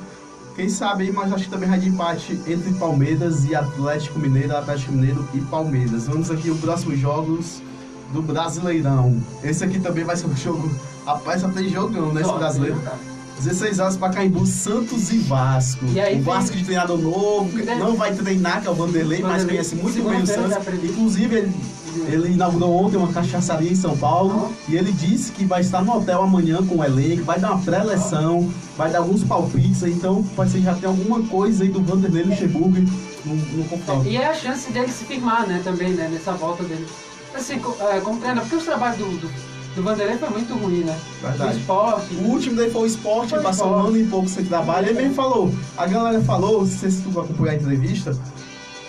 quem sabe aí, mas acho que também vai de empate entre Palmeiras e Atlético Mineiro e Palmeiras. Vamos aqui os próximos jogos do Brasileirão. Esse aqui também vai ser um jogo. Rapaz, só tem jogão nesse brasileiro. 16 horas para Caimbu, Santos e Vasco. E aí, o Vasco de treinador novo, não vai treinar, que é o Vanderlei, mas conhece muito bem o Santos. Inclusive, ele inaugurou ontem uma cachaçaria em São Paulo e ele disse que vai estar no hotel amanhã com o elenco, vai dar uma pré-eleção, vai dar alguns palpites, então pode ser que já tem alguma coisa aí do Vanderlei Luxemburgo no confronto. E é a chance dele se firmar, né, também, né, nessa volta dele. Assim, como treinador, porque os trabalhos do Vanderlei foi muito ruim, né? Verdade. O esporte. O último dele foi o esporte, ele passou um ano e pouco sem trabalho. Ele mesmo falou, a galera falou, não sei se tu acompanhou a entrevista,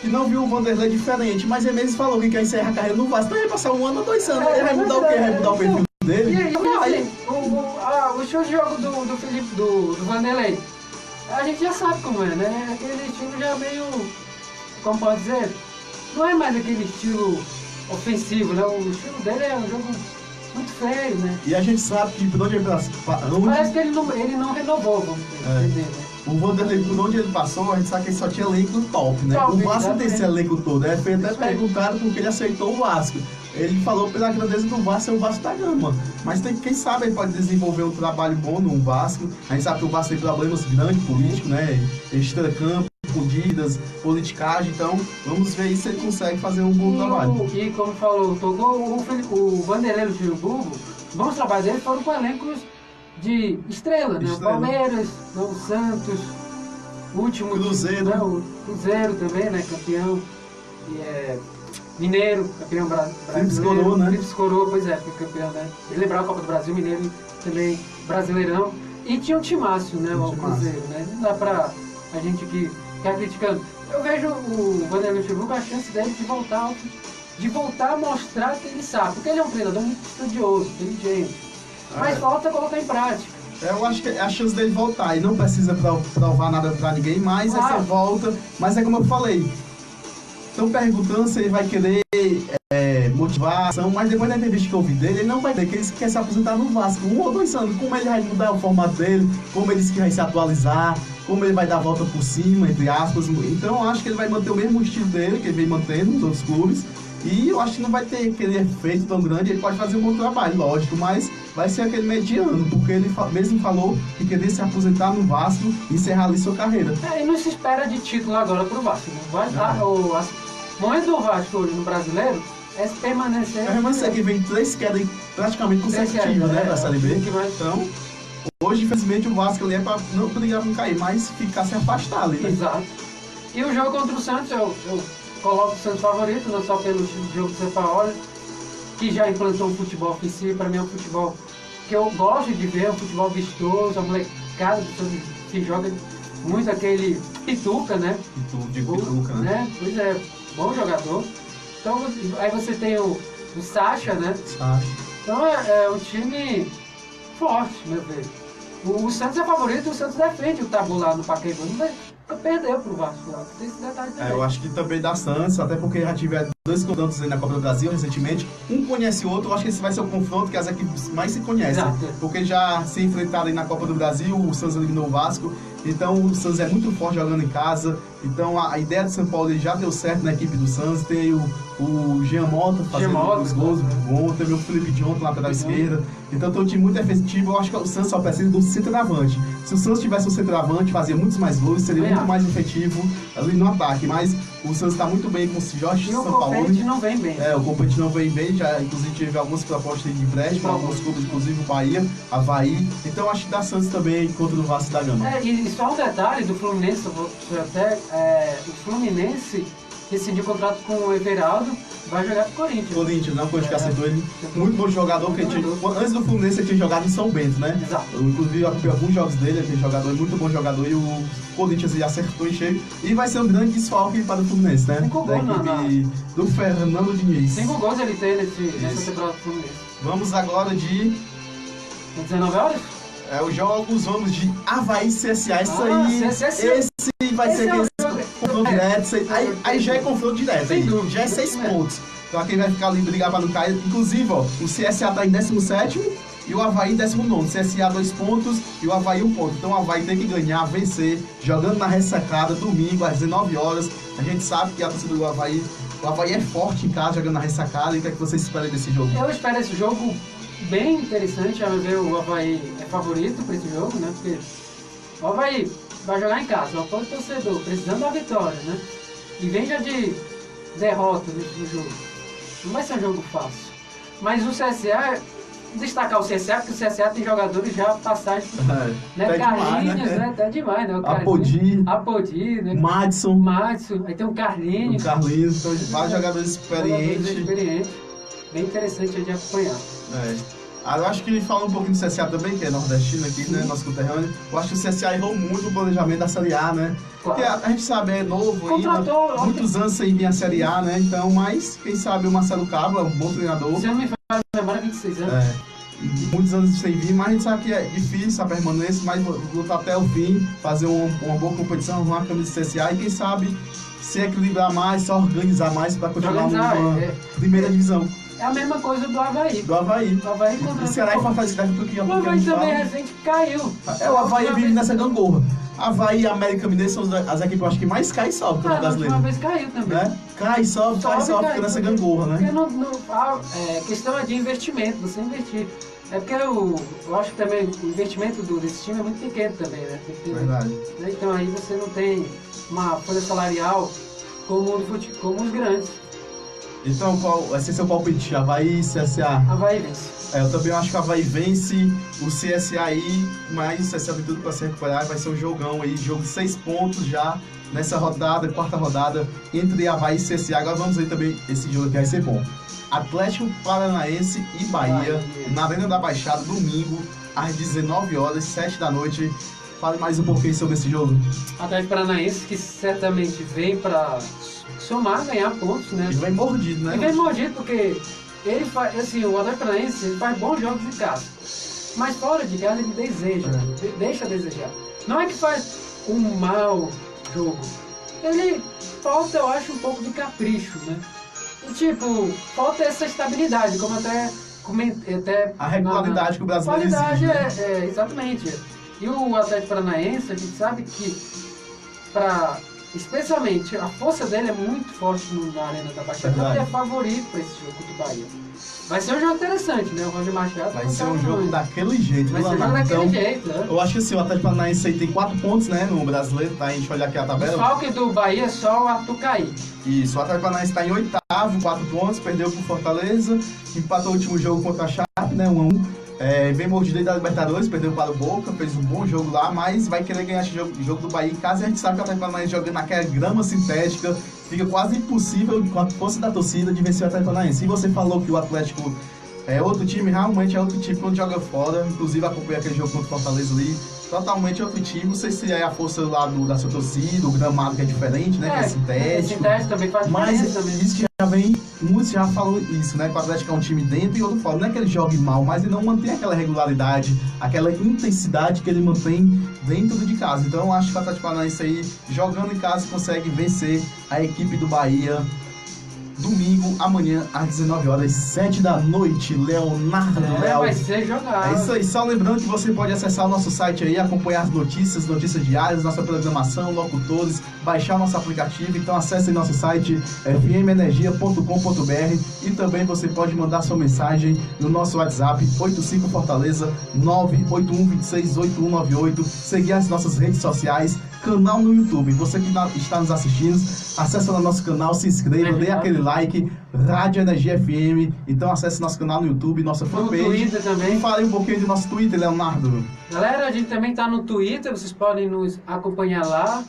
que não viu o Vanderlei diferente, mas ele mesmo falou que quer encerrar a carreira no Vasco. Então ele vai passar 1 ano ou 2 anos. Ele vai mudar o quê? Vai mudar o perfil dele? E aí, assim, o estilo de jogo do Felipe, do Vanderlei, a gente já sabe como é, né? Aquele estilo já meio, como pode dizer, não é mais aquele estilo ofensivo, né? O estilo dele é um jogo muito feio, né? E a gente sabe que por onde ele passou. Parece que ele não renovou, vamos dizer, né? O Vanderlei, por onde ele passou, a gente sabe que ele só tinha elenco top, né? Top, o Vasco não tem esse exatamente. elenco todo. Foi até perguntado porque ele aceitou o Vasco. Ele falou pela grandeza do Vasco é o Vasco da Gama. Mas quem sabe ele pode desenvolver um trabalho bom no Vasco. A gente sabe que o Vasco tem problemas grandes políticos, né? Extracampo, dívidas, politicagem. Então, vamos ver se ele consegue fazer um bom trabalho. E como falou, tocou o Vanderlei do Luxemburgo, os bons trabalhos dele foram com elencos de estrela, né? O Palmeiras, o Santos, o último Cruzeiro. Né? O Cruzeiro também, né? Campeão. E Mineiro, campeão brasileiro. Tríplice Coroa, pois é, foi campeão, né? Ele lembrava a Copa do Brasil, Mineiro também, Brasileirão. E tinha um timácio, né? O Cruzeiro, né? Não dá pra a gente que ficar criticando. Eu vejo o Vanderlei Luxemburgo a chance dele de voltar a mostrar que ele sabe. Porque ele é um treinador muito estudioso, inteligente. Mas falta colocar em prática. Eu acho que é a chance dele voltar. E não precisa provar nada pra ninguém mais. Essa volta. Mas é como eu falei. Estão perguntando se ele vai querer motivação, mas depois da entrevista que eu ouvi dele, ele não vai ter, que ele quer se aposentar no Vasco. 1 ou 2 anos, como ele vai mudar o formato dele, como ele disse que vai se atualizar, como ele vai dar a volta por cima, entre aspas. Então eu acho que ele vai manter o mesmo estilo dele, que ele vem mantendo nos outros clubes. E eu acho que não vai ter aquele efeito tão grande, ele pode fazer um bom trabalho, lógico, mas vai ser aquele mediano, porque ele mesmo falou que queria se aposentar no Vasco e encerrar ali sua carreira. E não se espera de título agora pro Vasco. Né? Vai dar o momento do Vasco hoje no brasileiro é permanecer. Que vem 3 quedas praticamente consecutivas, né, pra Série B. Então, hoje, infelizmente, o Vasco ali é pra não brigar pra não cair, mas ficar se afastar ali, né? Exato. E o jogo contra o Santos, eu coloco o Santos favorito, não só pelo jogo do Sampaoli, que já implantou um futebol ofensivo. Para mim é um futebol que eu gosto de ver, um futebol vistoso, a molecada do Santos que joga muito aquele Pituca, né? Pituca, né? Pois é, bom jogador. Então, aí você tem o Sacha, né? Então é um time forte, meu ver. O Santos é favorito, o Santos defende o tabu lá no Pacaembu. Não vai perder pro Vasco lá. Tem esse detalhe também. Eu acho que também dá Santos, até porque já tiveram 2 confrontos aí na Copa do Brasil recentemente. Um conhece o outro, eu acho que esse vai ser o confronto que as equipes mais se conhecem. Exato. Porque já se enfrentaram aí na Copa do Brasil, o Santos eliminou o Vasco. Então o Santos é muito forte jogando em casa. Então a ideia do São Paulo já deu certo na equipe do Santos. Tem o Jean Mota fazendo os gols bons, também o Felipe Jonathan na lateral esquerda. Então tem um time muito efetivo. Eu acho que o Santos só precisa de um centroavante. Se o Santos tivesse um centroavante, fazia muitos mais gols, seria muito mais efetivo ali no ataque. Mas o Santos está muito bem com o Jorge São Paulo. O Compete não vem bem. O Compete não vem bem. Já inclusive teve algumas propostas de empréstimo, alguns clubes, inclusive o Bahia, Avaí. Então acho que dá Santos também contra o Vasco da Gama. E só um detalhe do Fluminense, o Fluminense rescindiu o contrato com o Everaldo, vai jogar pro Corinthians. Corinthians, não, Corinthians que acertou ele. Muito bom jogador, porque antes do Fluminense ele tinha jogado em São Bento, né? Exato. Inclusive eu acompanhei alguns jogos dele, ele tem jogador, muito bom jogador, e o Corinthians ele acertou em cheio. E vai ser um grande desfalque para o Fluminense, né? 5 da equipe do Fernando Diniz. 5 gols ele tem nessa temporada do Fluminense. Vamos agora de 19 horas? Os jogos, vamos de Avaí CSA. Esse vai ser aquele confronto direto. Aí já é confronto direto. Já é 6 pontos. Então quem vai ficar ali brigar para não cair. Inclusive, ó, o CSA tá em 17º e o Avaí em 19º. CSA 2 pontos e o Avaí 1 ponto. Então o Avaí tem que ganhar, vencer, jogando na ressacada, domingo às 19 horas. A gente sabe que a torcida do Avaí, o Avaí é forte em casa, jogando na ressacada. E o que é que vocês esperam desse jogo? Eu espero esse jogo bem interessante. A ver, o Avaí é favorito para esse jogo, né? Porque o Avaí vai jogar em casa, o apoio do torcedor, precisando da vitória, né? E vem já de derrota nesse jogo. Não vai ser um jogo fácil. Mas o CSA, destacar o CSA, porque o CSA tem jogadores já passagens, né? Carlinhos, né? Tá demais, né? Apodi, né? Madison. Aí tem o Carlinhos. Então vários jogadores experientes. Bem interessante de acompanhar. Eu acho que falando um pouquinho do CSA também, que é nordestino aqui, né, nosso conterrâneo, eu acho que o CSA errou muito o planejamento da Série A, né? Porque a gente sabe, é novo ainda, muitos anos sem vir a Série A, né? Então, mas quem sabe o Marcelo Cabo é um bom treinador. Se eu me falo, memória 26 anos. Muitos anos sem vir, mas a gente sabe que é difícil a permanência, mas lutar até o fim, fazer uma boa competição, arrumar a camisa do CSA e quem sabe se equilibrar mais, se organizar mais para continuar numa primeira divisão. É a mesma coisa do Avaí. O Avaí contra o Ceará e Fortaleza, porque o Avaí também recente caiu. O Avaí vive nessa gangorra. Avaí e América Mineiro são as equipes eu acho que mais cai e sobe no brasileiro. Uma vez caiu também. Né? Cai, sobe, fica nessa gangorra, né? Porque a questão é de investimento, você investir. É porque eu acho que também o investimento desse time é muito pequeno também, né? Verdade. Então aí você não tem uma folha salarial como os grandes. Então, qual vai ser seu palpite? Avaí e CSA? Avaí vence. Eu também acho que o Avaí vence, o CSA aí, mas o CSA tem tudo para se recuperar, vai ser um jogão aí, jogo de 6 pontos já nessa rodada, quarta rodada, entre Avaí e CSA. Agora vamos ver também esse jogo que vai ser bom. Atlético Paranaense e Bahia, na Arena da Baixada, domingo, às 19 horas, 7 da noite. Fale mais um pouquinho sobre esse jogo. Atlético Paranaense que certamente vem para somar, ganhar pontos, né? E vem mordido, né? E vem mordido porque ele faz, assim, o Atlético Paranaense ele faz bons jogos em casa. Mas fora de casa ele deixa a desejar. Não é que faz um mau jogo. Ele falta, eu acho, um pouco de capricho, né? E, tipo, falta essa estabilidade, como até comentei. A regularidade que o brasileiro exige, né? Exatamente. E o Atlético Paranaense, a gente sabe que para Especialmente, a força dele é muito forte na Arena da Baixada. Então ele é favorito para esse jogo contra o Bahia. Vai ser um jogo interessante, né? O Roger Machado. Vai ser um jogo daquele jeito, Vai ser um jogo daquele jeito, né? Eu acho que assim, o Atlético Paranaense aí tem 4 pontos, né? No brasileiro, tá? A gente olhar aqui a tabela. O desfalque do Bahia é só o Arthur cair. Isso, o Atlético Paranaense tá em 8º, 4 pontos, perdeu pro Fortaleza, empatou o último jogo contra a Chape, né? 1-1. Vem mordido aí da Libertadores, perdeu para o Boca, fez um bom jogo lá, mas vai querer ganhar esse jogo do Bahia em casa. A gente sabe que o Atlético Paranaense jogando naquela grama sintética, fica quase impossível, com a força da torcida, de vencer o Atlético Paranaense. E você falou que o Atlético é outro time, realmente é outro time quando joga fora, inclusive acompanhei aquele jogo contra o Fortaleza ali, totalmente outro time. Não sei se é a força lá da sua torcida, o gramado que é diferente, né? Que é sintético. Sintético também faz diferença também. Isso já vem, muitos já falam isso, né? Que o Atlético é um time dentro e outro fora. Não é que ele jogue mal, mas ele não mantém aquela regularidade, aquela intensidade que ele mantém dentro de casa. Então eu acho que o Atlético Paranaense aí, jogando em casa, consegue vencer a equipe do Bahia. Domingo, amanhã, às 19 horas, 7 da noite, Leonardo Léo. Vai ser jogado. É isso aí, só lembrando que você pode acessar o nosso site aí, acompanhar as notícias diárias, nossa programação, locutores, baixar nosso aplicativo. Então acesse nosso site fmenergia.com.br e também você pode mandar sua mensagem no nosso WhatsApp 85 Fortaleza 981268198, seguir as nossas redes sociais, canal no YouTube. Você que está nos assistindo, acesse o nosso canal, se inscreva, dê aquele like, Rádio Energia FM. Então acesse nosso canal no YouTube, nossa fanpage. No Twitter também. E fale um pouquinho do nosso Twitter, Leonardo. Galera, a gente também está no Twitter, vocês podem nos acompanhar lá.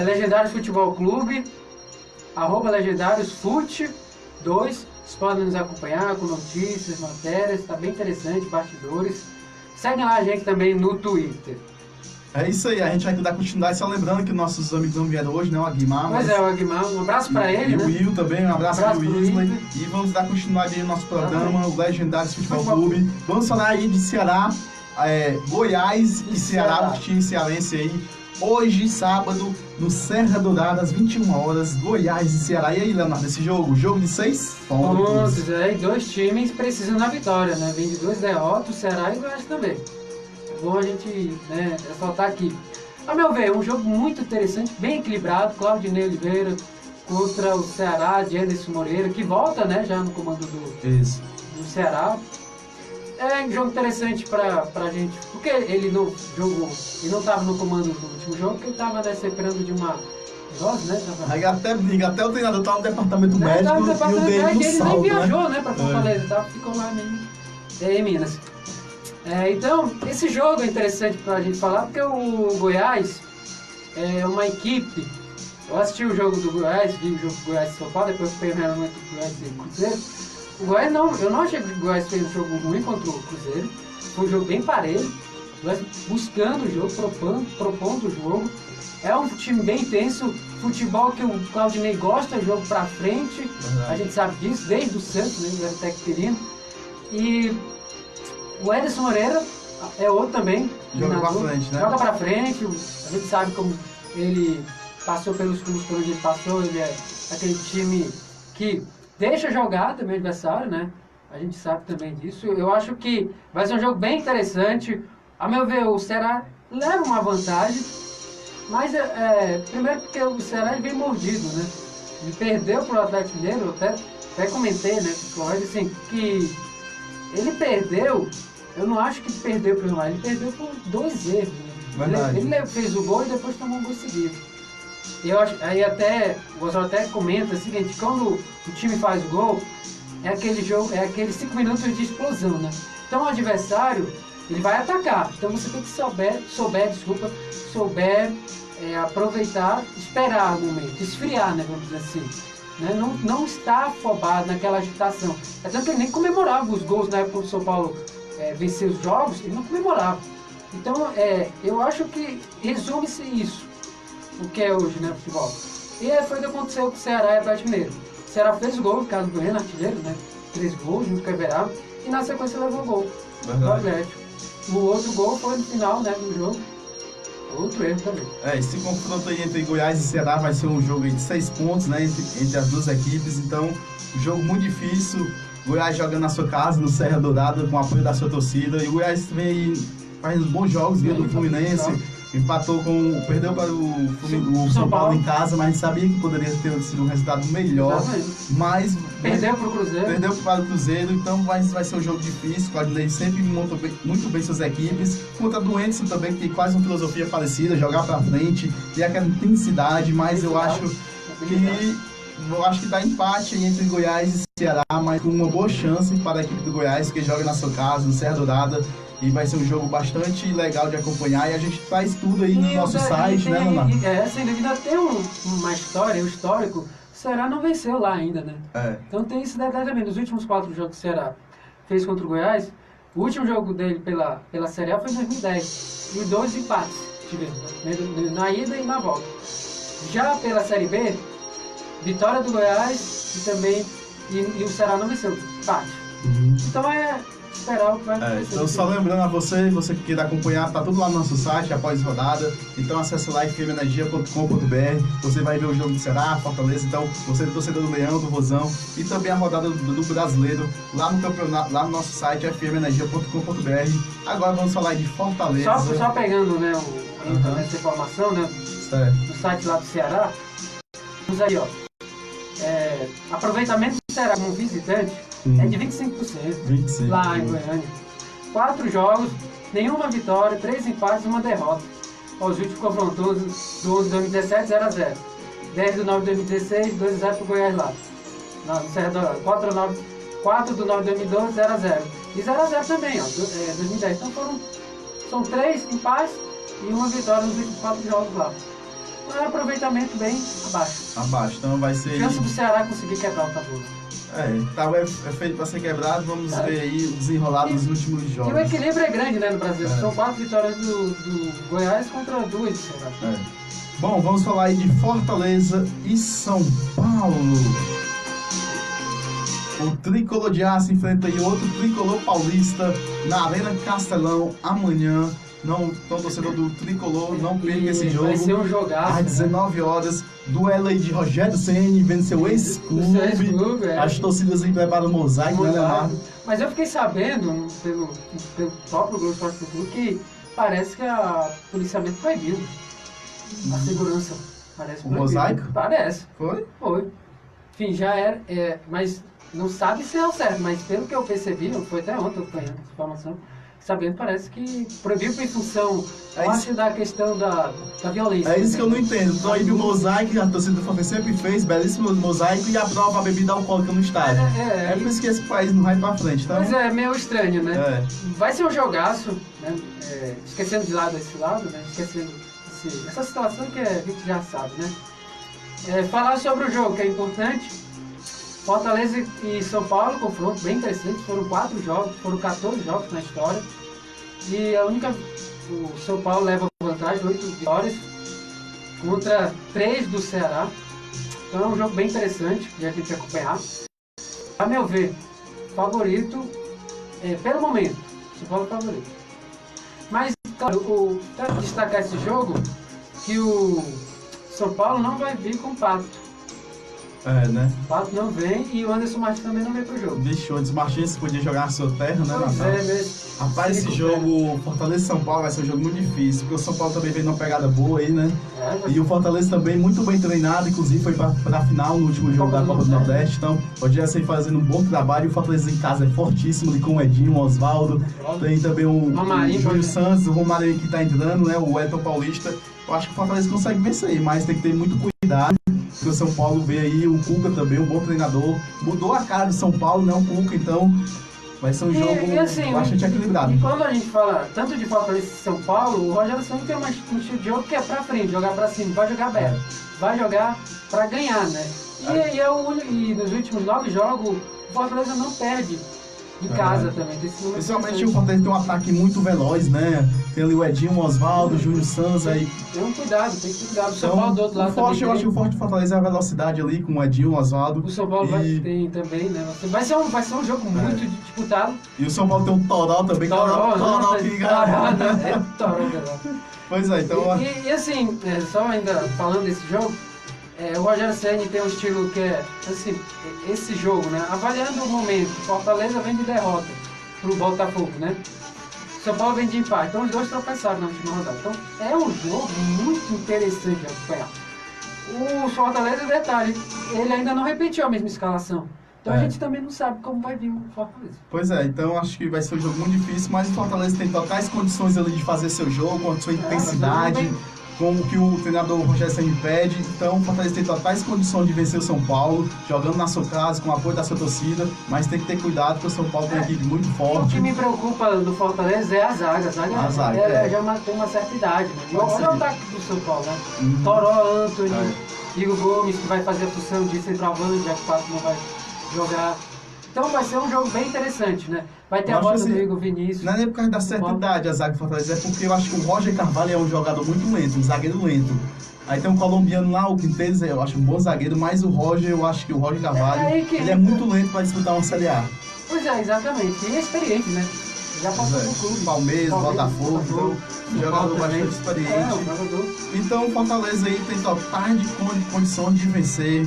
Legendários Futebol Clube, @LegendáriosFute2. Vocês podem nos acompanhar com notícias, matérias, está bem interessante, bastidores. Segue lá a gente também no Twitter. É isso aí, a gente vai dar continuidade, só lembrando que nossos amigos não vieram hoje, né? O Aguimar. Pois é, o Aguimar, um abraço para ele, né? E o Will também, um abraço para o Weasley. E vamos dar continuidade aí no nosso programa, o Legendários Futebol Clube. Vamos falar aí de Ceará, Goiás e Ceará, o time cearense aí. Hoje, sábado, no Serra Dourada, às 21 horas, Goiás e Ceará. E aí, Leonardo, esse jogo? Jogo de 6 pontos. E 2 times precisam da vitória, né? Vem de 2 derrotas, o Ceará e o Goiás também. Bom a gente ressaltar aqui. A meu ver, um jogo muito interessante, bem equilibrado. Claudinei Oliveira contra o Ceará de Anderson Moreira, que volta, né, já no comando do Ceará. É um jogo interessante pra gente, porque ele não estava no comando do último jogo, porque ele estava se recuperando de uma virose, né? Aí até o treinador estava no departamento médico e o dele no salto, ele nem viajou, né, pra Fortaleza, ficou lá em Minas. Então, esse jogo é interessante pra gente falar, porque o Goiás é uma equipe. Eu assisti o jogo do Goiás, vi o jogo do Goiás e São Paulo, depois fui o realmente do Goiás e Cruzeiro. O Goiás eu não achei que o Goiás fez um jogo ruim contra o Cruzeiro. Foi um jogo bem parelho. O Goiás buscando o jogo, propondo o jogo. É um time bem intenso, futebol que o Claudinei gosta, jogo pra frente. A gente sabe disso, desde o Santos, né? Ele era técnico. E o Anderson Moreira é outro também. Joga pra frente, né? Joga pra frente. A gente sabe como ele passou pelos clubes por onde ele passou. Ele é aquele time que deixa jogar também o adversário, né? A gente sabe também disso. Eu acho que vai ser um jogo bem interessante. A meu ver, o Ceará leva uma vantagem. Mas, primeiro porque o Ceará ele vem mordido, né? Ele perdeu pro Atlético Mineiro, eu até comentei, né? Assim, que ele perdeu. Eu não acho que perdeu pro Rio, ele perdeu por 2 erros. Né? Ele fez o gol e depois tomou um gol seguido. Eu acho, aí o Oswaldo até comenta o seguinte: quando o time faz o gol, é aquele jogo, é aqueles 5 minutos de explosão, né? Então o adversário, ele vai atacar. Então você tem que souber aproveitar, esperar o momento, esfriar, né? Vamos dizer assim. Né? Não estar afobado naquela agitação. É tanto que ele nem comemorava os gols na época do São Paulo vencer os jogos, ele não comemorava. Então, eu acho que resume-se isso, o que é hoje, né, futebol. E foi o que aconteceu com o Ceará e o Atlético Mineiro. O Ceará fez o gol, Carlos Bueno, artilheiro, né, 3 gols, junto com o Everaldo, e na sequência levou o gol do Atlético. O outro gol foi no final, né, do jogo. Outro erro também. Esse confronto aí entre Goiás e Ceará vai ser um jogo aí de 6 pontos, né, entre as duas equipes. Então, um jogo muito difícil. Goiás jogando na sua casa, no Serra Dourada, com o apoio da sua torcida. E o Goiás também faz bons jogos, ganha do Fluminense. Perdeu para o São Paulo em casa, mas a gente sabia que poderia ter sido um resultado melhor. Mas perdeu para o Cruzeiro. Perdeu para o Cruzeiro, então vai ser um jogo difícil. O Claudinei sempre monta muito bem suas equipes. Contra do Anderson também, que tem quase uma filosofia parecida, jogar para frente, ter aquela intensidade, mas eu acho que dá empate entre Goiás e Ceará, mas com uma boa chance para a equipe do Goiás, que joga na sua casa, no Serra Dourada. E vai ser um jogo bastante legal de acompanhar, e a gente traz tudo aí no nosso site, né, Leonardo? Sem dúvida tem uma história, um histórico. O Ceará não venceu lá ainda, né? Então tem esse detalhe também. Nos últimos 4 jogos que o Ceará fez contra o Goiás, o último jogo dele pela Série A foi em 2010. E 2 empates tivemos, né? Na ida e na volta. Já pela Série B, vitória do Goiás e também e o Ceará não venceu, empate. Então esperar o que vai acontecer. Então só lembrando a você que queira acompanhar, tá tudo lá no nosso site, após rodada. Então acesse lá fmenergia.com.br, você vai ver o jogo do Ceará, Fortaleza. Então você é torcedor do Leão, do Rosão, e também a rodada do Brasileiro lá no campeonato, lá no nosso site fmenergia.com.br. Agora vamos falar de Fortaleza. Só pegando, né, essa informação, né, no site lá do Ceará. Vamos aí, ó. Aproveitamento do Ceará como visitante é de 25%. Lá em Goiânia. 4 jogos, nenhuma vitória, 3 empates e 1 derrota. Os últimos confrontos do 11 de 2017, 0-0. 10 de 9 de 2016, 2-0 pro Goiás lá. No Serra Dourada. 4 de 9 de 2012, 0-0. E 0-0 também, ó, 2010. Então são 3 empates e 1 vitória nos últimos 4 jogos lá. Então é um aproveitamento bem abaixo. Então vai ser... Chance do Ceará conseguir quebrar o tabu. É feito para ser quebrado, vamos ver aí o desenrolar dos últimos jogos. E o equilíbrio é grande, né, no Brasil. São 4 vitórias do Goiás contra 2 do Ceará. Bom, vamos falar aí de Fortaleza e São Paulo. O Tricolor de Aço enfrenta aí outro Tricolor paulista na Arena Castelão amanhã. Então, torcedor do Tricolor, não perca esse jogo. Vai ser um jogaço. Às 19 horas, duelo aí de Rogério Ceni vendo seu ex-clube. As torcidas aí preparam o mosaico, né, Leonardo? Mas eu fiquei sabendo, pelo próprio Globo Esporte Clube, que parece que a policiamento proibiu a segurança. Parece o mosaico? Parece. Foi? Enfim, já era, mas não sabe se é o certo, mas pelo que eu percebi, foi até ontem eu apanhando essa informação, sabendo, parece que proibiu em função, acho, da questão da violência. É isso que eu não entendo. Proíbe o mosaico, a torcida do Fortaleza sempre fez, belíssimo mosaico, e aprova a bebida alcoólica no estádio. É por isso que esse país não vai pra frente, tá? Mas é meio estranho, né? Vai ser um jogaço, né? Esquecendo de lado esse lado, né? Esquecendo essa situação que a gente já sabe, né? Falar sobre o jogo, que é importante. Fortaleza e São Paulo, confronto bem interessante, foram 4 jogos, foram 14 jogos na história. E o São Paulo leva vantagem de 8 vitórias contra 3 do Ceará. Então é um jogo bem interessante, que a gente vai acompanhar. A meu ver, favorito, pelo momento, São Paulo é favorito. Mas, claro, quero destacar esse jogo, que o São Paulo não vai vir com Pato. Né? O Pato não vem e o Anderson Martins também não vem pro jogo. Bicho, o Anderson Martins podia jogar na sua terra, né, Natal? Rapaz, esse jogo, Fortaleza e São Paulo, vai ser um jogo muito difícil, porque o São Paulo também vem numa pegada boa aí, né? E o Fortaleza também muito bem treinado, inclusive foi pra final no último jogo da Copa do Nordeste, então podia ser fazendo um bom trabalho. O Fortaleza em casa é fortíssimo, ali com o Edinho, o Oswaldo, tem também o Júlio Santos, o Romário que tá entrando, né? O Elton Paulista. Eu acho que o Fortaleza consegue vencer aí, mas tem que ter muito cuidado. Porque o São Paulo vê aí, o Cuca também, um bom treinador. Mudou a cara do São Paulo, né? O Cuca, então vai ser um jogo assim, bastante equilibrado. E quando a gente fala tanto de Fortaleza e São Paulo, o Rogério Ceni tem um estilo de jogo que é pra frente, jogar pra cima, vai jogar aberto, vai jogar pra ganhar, né? E nos últimos 9 jogos, o Fortaleza não perde em casa também. Principalmente o Fortaleza tem um ataque muito veloz, né? Tem ali o Edinho, o Oswaldo, o Júlio Santos aí. Tem que cuidar. O São Paulo do outro lado também. Eu acho que o forte do Fortaleza é a velocidade ali com o Edinho, o Oswaldo. O São Paulo tem também, né? Vai ser um jogo muito disputado. E o São Paulo tem um Toró também. Toró que ganha. Pois é, então... E assim, só ainda falando desse jogo, o Rogério Ceni tem um estilo que é, assim, esse jogo, né? Avaliando o momento, Fortaleza vem de derrota pro Botafogo, né? São Paulo vem de empate. Então os dois tropeçaram na última rodada. Então é um jogo muito interessante de acompanhar. O Fortaleza, detalhe, ele ainda não repetiu a mesma escalação. Então a gente também não sabe como vai vir o Fortaleza. Pois é, então acho que vai ser um jogo muito difícil, mas o Fortaleza tem totais condições ali de fazer seu jogo, com a sua intensidade, com o que o treinador Rogério Ceni pede. Então o Fortaleza tem totais condições de vencer o São Paulo, jogando na sua casa, com o apoio da sua torcida, mas tem que ter cuidado porque o São Paulo tem uma equipe muito forte. O que me preocupa do Fortaleza é a zaga. A zaga já tem uma certa idade, né? Olha o ataque do São Paulo, né? Toró, Antony, Igor Gomes, que vai fazer a função de centroavante, já que o Pato não vai jogar. Então vai ser um jogo bem interessante, né? Vai ter a volta do Igor Vinícius. Não é nem por causa da certa idade a zaga do Fortaleza, é porque eu acho que o Roger Carvalho é um jogador muito lento, um zagueiro lento. Aí tem um colombiano lá, o Quinteiro, eu acho um bom zagueiro, mas o Roger, eu acho que o Roger Carvalho, ele é muito lento para disputar uma Série A. Pois é, exatamente. E é experiente, né? Já passou no clube. Palmeiras, Botafogo, então, um jogador bastante experiente. Então o Fortaleza aí tem totais de condições de vencer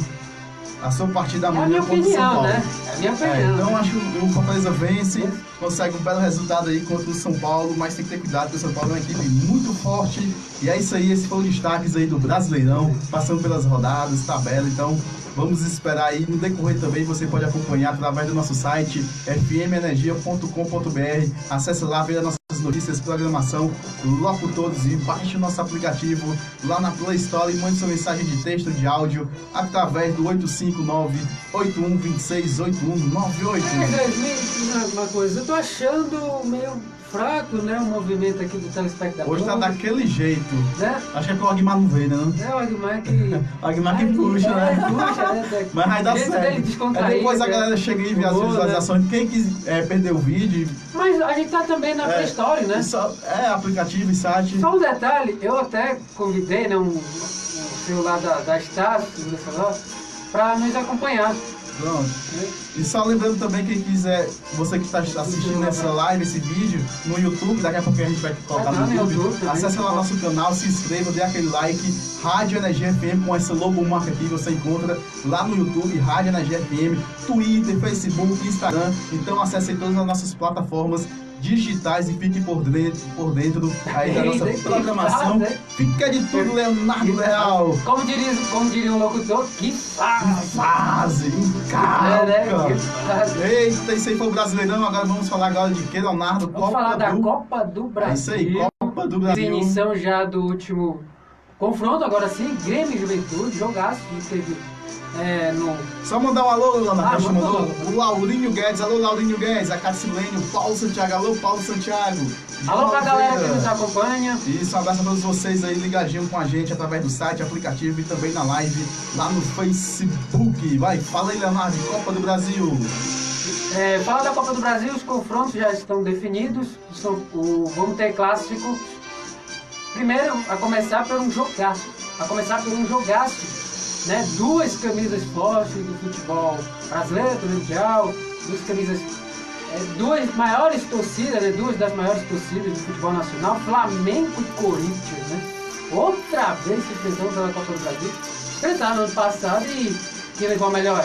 a sua partida amanhã contra o São Paulo. Né? É a minha opinião. Então acho que o Fortaleza vence, consegue um belo resultado aí contra o São Paulo, mas tem que ter cuidado porque o São Paulo é uma equipe muito forte. E é isso aí, esse foi o destaques aí do Brasileirão, passando pelas rodadas, tabela. Então vamos esperar aí, no decorrer também você pode acompanhar através do nosso site fmenergia.com.br. Acesse lá, veja nossas notícias, programação, locutores e baixe o nosso aplicativo lá na Play Store e mande sua mensagem de texto, de áudio através do 859-8126-8198. Uma coisa, eu tô achando meio fraco, né, o movimento aqui do telespectador. Hoje tá daquele jeito, né? Acho que é porque o Agmar não veio, né? É, o Agmar que... o Agmar que puxa, né? Mas vai dar certo. Depois a galera chega aí e vê as visualizações. Né? Quem quiser perder o vídeo... Mas a gente tá também na Play Store, né? Aplicativo e site. Só um detalhe, eu até convidei, né, um celular da Stasi, pra nos acompanhar. Pronto. E só lembrando também, quem quiser, você que está assistindo essa live, esse vídeo, no YouTube, daqui a pouco a gente vai colocar no YouTube, acesse lá nosso canal, se inscreva, dê aquele like, Rádio Energia FM, com essa logomarca aqui, você encontra lá no YouTube, Rádio Energia FM, Twitter, Facebook, Instagram, então acesse todas as nossas plataformas digitais e fique por dentro aí da nossa programação. Fica de tudo, Leonardo Leal. Como diria um locutor, que fase! Eita, isso aí foi o Brasileirão. Agora vamos falar agora de que, Leonardo? Vamos falar da Copa do Brasil. É isso aí, Copa do Brasil. Definição já do último confronto, agora sim, Grêmio e Juventude, jogaço que teve no... Só mandar um alô, Leonardo, mandou o Laurinho Guedes, alô Laurinho Guedes, a Cacilene, o Paulo Santiago, alô Paulo Santiago. Alô pra galera que nos acompanha. Isso, um abraço a todos vocês aí ligadinho com a gente através do site, aplicativo e também na live lá no Facebook. Vai, fala aí, Leonardo, Copa do Brasil. Fala da Copa do Brasil, os confrontos já estão definidos, vamos ter clássico. Primeiro, a começar por um jogaço, né? Duas camisas fortes do futebol brasileiro, do mundial, duas maiores torcidas, né? Duas das maiores torcidas do futebol nacional, Flamengo e Corinthians, né? Outra vez se enfrentando pela Copa do Brasil, enfrentaram no ano passado e quem levou a melhor?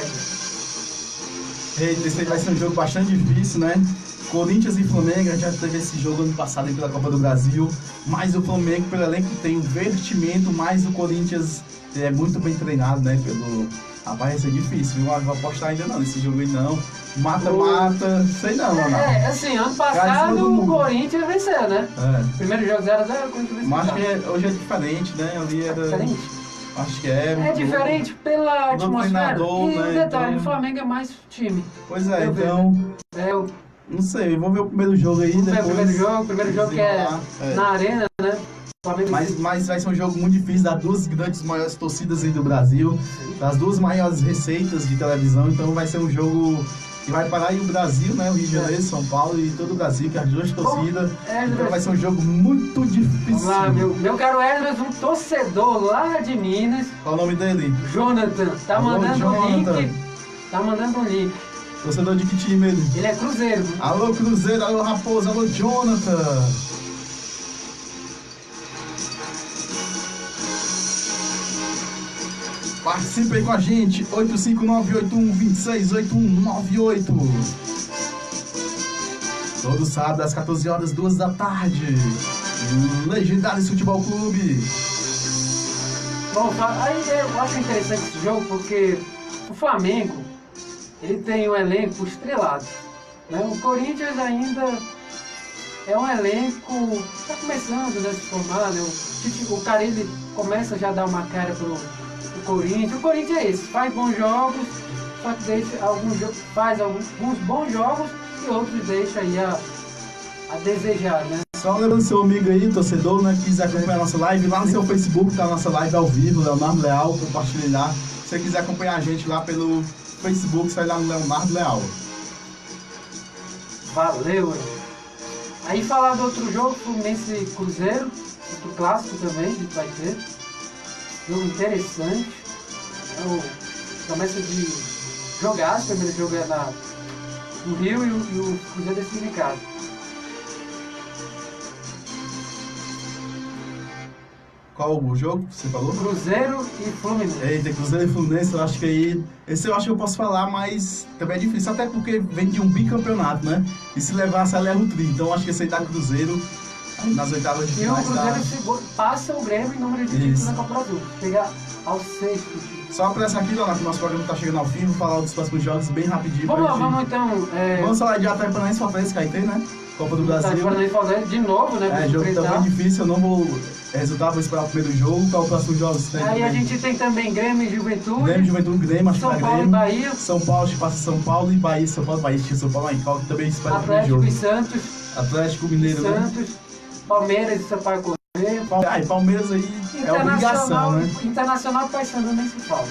Esse aí vai ser um jogo bastante difícil, né? Corinthians e Flamengo, a gente já teve esse jogo ano passado pela Copa do Brasil, mas o Flamengo, pelo elenco, tem um investimento, mas o Corinthians é muito bem treinado, né? Rapaz, vai ser difícil, viu? Não vou apostar ainda não nesse jogo aí não. Mata-mata, sei não, Leonardo. Assim, ano passado o Corinthians venceu, né? Primeiro jogo 0-0, o Corinthians venceu. Mas acho que hoje é diferente, né? Ali era... diferente? Acho que é. É diferente pela atmosfera. E né? detalhe, o Flamengo é mais time. Pois é, então... Não sei, vamos ver o primeiro jogo aí. Depois o primeiro jogo que é na arena, né? Mas vai ser um jogo muito difícil, das duas grandes maiores torcidas aí do Brasil, das duas maiores receitas de televisão, então vai ser um jogo que vai parar aí o Brasil, né? O Rio de Janeiro, São Paulo e todo o Brasil, que as duas torcidas. Então vai ser um jogo muito difícil. Vamos lá, meu caro Esdras, um torcedor lá de Minas. Qual o nome dele? Jonathan. Tá mandando um link. Torcedor de que time ele? Ele é Cruzeiro. Alô Cruzeiro, alô Raposa, alô Jonathan. Participe aí com a gente, 859-8126-8198. Todo sábado às 14 horas, 2 da tarde. Legendários Futebol Clube. Bom, aí eu acho interessante esse jogo porque o Flamengo, ele tem um elenco estrelado, né? O Corinthians ainda é um elenco, está começando, né, a se formar, né? O cara, ele começa já a dar uma cara pro Corinthians. O Corinthians é esse, faz bons jogos, só que faz alguns bons jogos e outros deixa aí a desejar, né? Só lembrando seu amigo aí, torcedor, né, que quiser acompanhar a nossa live, lá no seu Facebook tá a nossa live ao vivo, Leonardo Leal, compartilhe lá. Se você quiser acompanhar a gente lá pelo Facebook, sai lá no Leonardo Leal. Valeu! Aí falar do outro jogo, Fluminense e Cruzeiro, outro clássico também, a gente vai ter. Jogo interessante. Promessa de jogar, o primeiro jogo é no Rio e o Cruzeiro decide em casa. Qual o jogo que você falou? Cruzeiro e Fluminense. Eita, Cruzeiro e Fluminense, eu acho que aí... Esse eu acho que eu posso falar, mas também é difícil, até porque vem de um bicampeonato, né? E se levasse, ela leva o tri. Então eu acho que esse aí dá Cruzeiro nas oitavas de E o finais. Cruzeiro passa o Grêmio em número de títulos na Copa do Brasil. Chega ao 6º. Só por essa aqui, Leonardo, que o nosso programa tá chegando ao fim, vou falar dos próximos jogos bem rapidinho. Vamos lá, gente... vamos então... Vamos falar de Atlético Paranaense, Fortaleza, Caetê, né? Copa do Brasil. De novo, né? Jogo também difícil, eu não vou resultar, vou esperar o primeiro jogo. Qual é o próximo jogo? Aí a gente tem também Grêmio e Juventude. Grêmio, Juventude, Grêmio, acho que São Paulo e Bahia. São Paulo, acho que passa São Paulo e Bahia, São Paulo, Bahia, São Paulo, Bahia, também espera o primeiro Atlético jogo. e Santos. Atlético Mineiro, Santos, Palmeiras e Sampaio Corrêa. E Palmeiras aí é obrigação, né? Internacional e Paysandu nem se fala.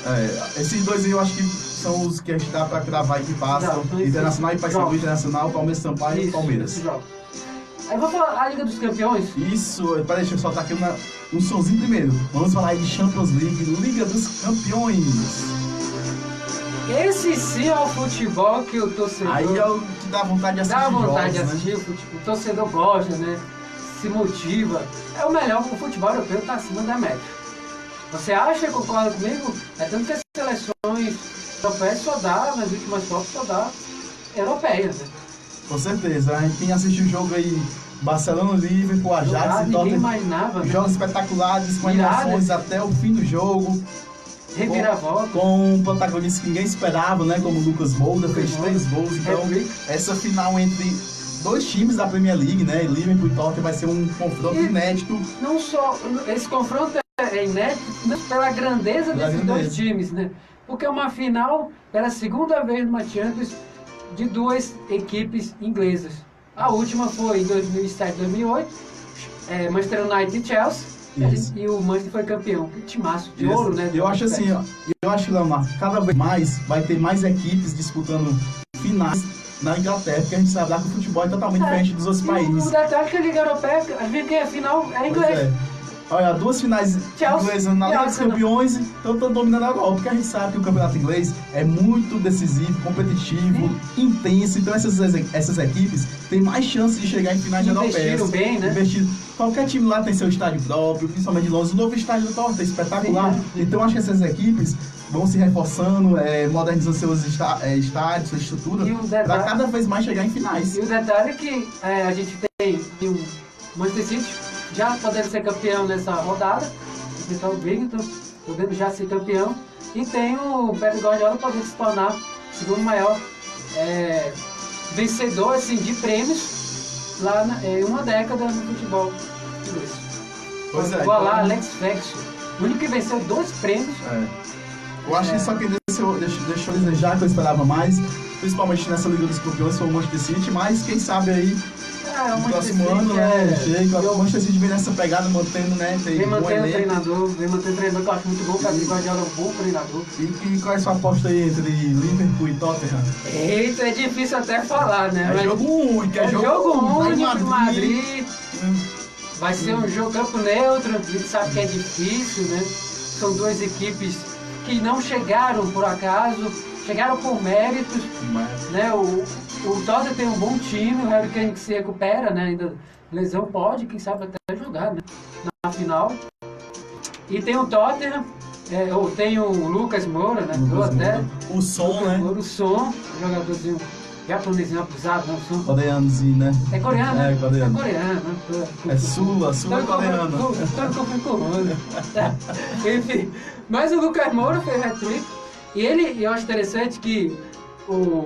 Esses dois aí eu acho que são os que a gente dá pra cravar e que passam. Internacional e Paysandu, Internacional, Palmeiras, Sampaio e Palmeiras. Aí vou falar a Liga dos Campeões. Isso, peraí, deixa eu soltar aqui um somzinho primeiro. Vamos falar aí de Champions League, Liga dos Campeões. Esse sim é o futebol que o torcedor... Aí é o que dá vontade de assistir. Dá vontade jogos, de assistir, né? O torcedor gosta, né? Se motiva. É o melhor, o futebol europeu está acima da média. Você acha, concorda comigo? É tanto que as seleções europeias só dá, nas últimas Copas só dá europeias, né? Com certeza, a gente tem assistido o jogo aí, Barcelona, Liverpool, Ajax e Ninguém imaginava, né? Jogos espetaculares, com emoções até o fim do jogo. Reviravolta. Com protagonistas que ninguém esperava, né? Como o Lucas Moura, fez 3 gols. Então, essa final entre dois times da Premier League, né? Liverpool e Tottenham, vai ser um confronto inédito. Não só, esse confronto é inédito pela grandeza desses dois times, né? Porque é uma final pela segunda vez numa Champions de duas equipes inglesas. A última foi em 2007, 2008, Manchester United e Chelsea. E o Manchester foi campeão. Que timaço de ouro, né? Eu acho assim, eu acho que, Leonardo, cada vez mais vai ter mais equipes disputando finais na Inglaterra, porque a gente sabe lá que o futebol é totalmente diferente dos outros países. O detalhe é que a Liga Europeia, a gente tem a final é inglês. Olha, 2 finais inglesas na Liga dos Campeões, então estão dominando a Europa, porque a gente sabe que o campeonato inglês é muito decisivo, competitivo, intenso, então essas equipes têm mais chances de chegar em finais europeias. Investiram bem, né? Qualquer time lá tem seu estádio próprio, principalmente de Londres, o novo estádio do Tottenham é espetacular. Então acho que essas equipes vão se reforçando, modernizando seus estádios, sua estrutura, para cada vez mais chegar em finais. E o detalhe é que a gente tem o Manchester City já podendo ser campeão nessa rodada, então o Brighton podendo já ser campeão, e tem o Pep Guardiola podendo se tornar o segundo maior vencedor assim, de prêmios lá em uma década no futebol inglês. Pois é. Igual lá, Alex Ferguson, o único que venceu 2 prêmios. Eu acho que só que deixou a desejar, que eu esperava mais, principalmente nessa Liga dos Campeões, foi o Manchester City, mas quem sabe aí no próximo ano, chega, o Manchester City vem nessa pegada, mantendo, né? Vem mantendo treinador, que eu acho muito bom, o Pep Guardiola é um bom treinador. E qual é a sua aposta aí entre Liverpool e Tottenham? Eita, é difícil até falar, né? É jogo único, é jogo único, Madrid. Vai ser um jogo campo neutro, a gente sabe que é difícil, né? São 2 equipes que não chegaram por acaso, chegaram por méritos, né? O Tottenham tem um bom time, o Harry Kane que se recupera, né? Ainda lesão pode, quem sabe até jogar, né? Na final. E tem o Tottenham, tem o Lucas Moura, né? O Son, né? O Son, jogadorzinho japonesinho abusado, não são? Coreanozinho, né? É coreano, né? É, coreano. É coreano, né? É sul-coreano. Tô confirmando. Enfim, mas o Lucas Moura fez hat-trick. E eu acho interessante que o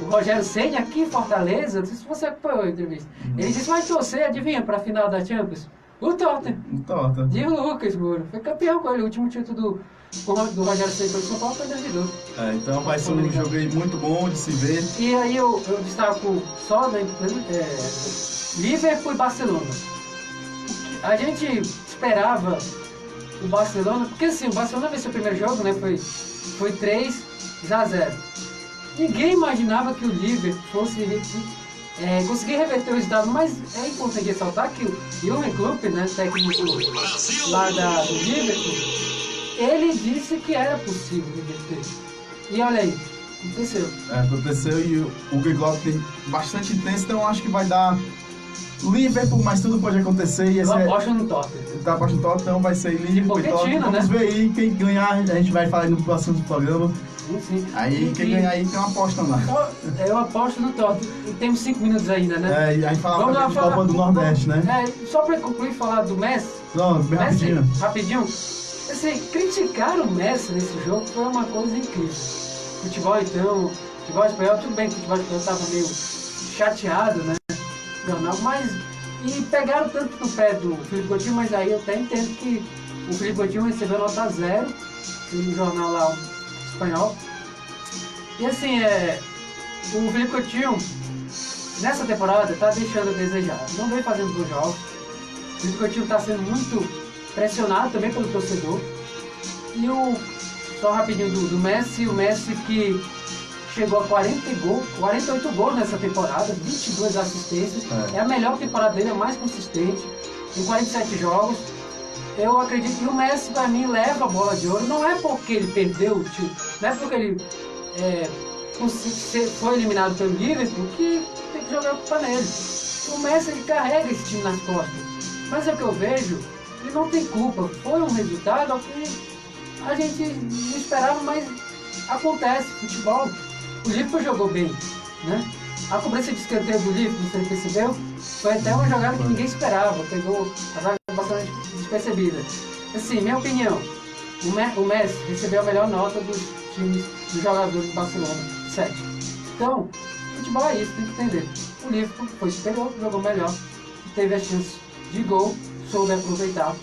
Rogério Ceni aqui em Fortaleza, não sei se você acompanhou a entrevista, ele disse, vai torcer, adivinha, pra final da Champions? O Tottenham. Tota. E o Lucas Moura. Foi campeão com ele, o último título do Rogério Ceni pelo São Paulo foi em 2012. Então vai ser um jogo aí muito bom de se ver. E aí eu destaco só Liverpool e Barcelona. A gente esperava o Barcelona, porque assim, o Barcelona venceu o primeiro jogo, né? Foi 3-0. Ninguém imaginava que o Liverpool fosse conseguir reverter o resultado, mas é importante ressaltar que o Jürgen Klopp, né, técnico lá do Liverpool, ele disse que era possível reverter. E olha aí, aconteceu. Aconteceu e o Klopp tem bastante intenso, então eu acho que vai dar Liverpool, mas tudo pode acontecer. E Eu aposto no Tottenham. Tá apostando no Tottenham, então vai ser Liverpool e Tottenham. Vamos ver aí quem ganhar, a gente vai falar no próximo programa. Sim. Aí quem ganhar aí tem uma aposta lá. Eu aposto no Tottenham. Temos 5 minutos ainda, né? E aí falar de Copa do Nordeste, né? Só pra concluir falar do Messi. Não, bem Rapidinho. Assim, criticar o Messi nesse jogo foi uma coisa incrível. Futebol espanhol, tudo bem que o futebol espanhol estava meio chateado, né? Jornal, mas. E pegaram tanto no pé do Felipe Coutinho, mas aí eu até entendo que o Felipe Coutinho recebeu nota 0 no jornal lá espanhol. E assim, o Felipe Coutinho, nessa temporada, tá deixando a desejar. Não vem fazendo bons jogos. O Felipe Coutinho está sendo muito pressionado também pelo torcedor. E só rapidinho do Messi, o Messi que chegou a 48 gols nessa temporada, 22 assistências. É a melhor temporada dele, a mais consistente, em 47 jogos. Eu acredito que o Messi, para mim, leva a bola de ouro. Não é porque ele perdeu o título, não é porque ele foi eliminado pelo Liverpool que tem que jogar a culpa nele. O Messi, ele carrega esse time nas costas. Mas é o que eu vejo, ele não tem culpa. Foi um resultado que a gente não esperava, mas acontece, futebol. O Liverpool jogou bem, né? A cobrança de escanteio do Liverpool, você percebeu? Foi até uma jogada que ninguém esperava, pegou a zaga bastante despercebida. Assim, minha opinião, o Messi recebeu a melhor nota dos jogadores do Barcelona, 7. Então, futebol é isso, tem que entender. O Liverpool foi superior, jogou melhor, teve a chance de gol, soube aproveitar.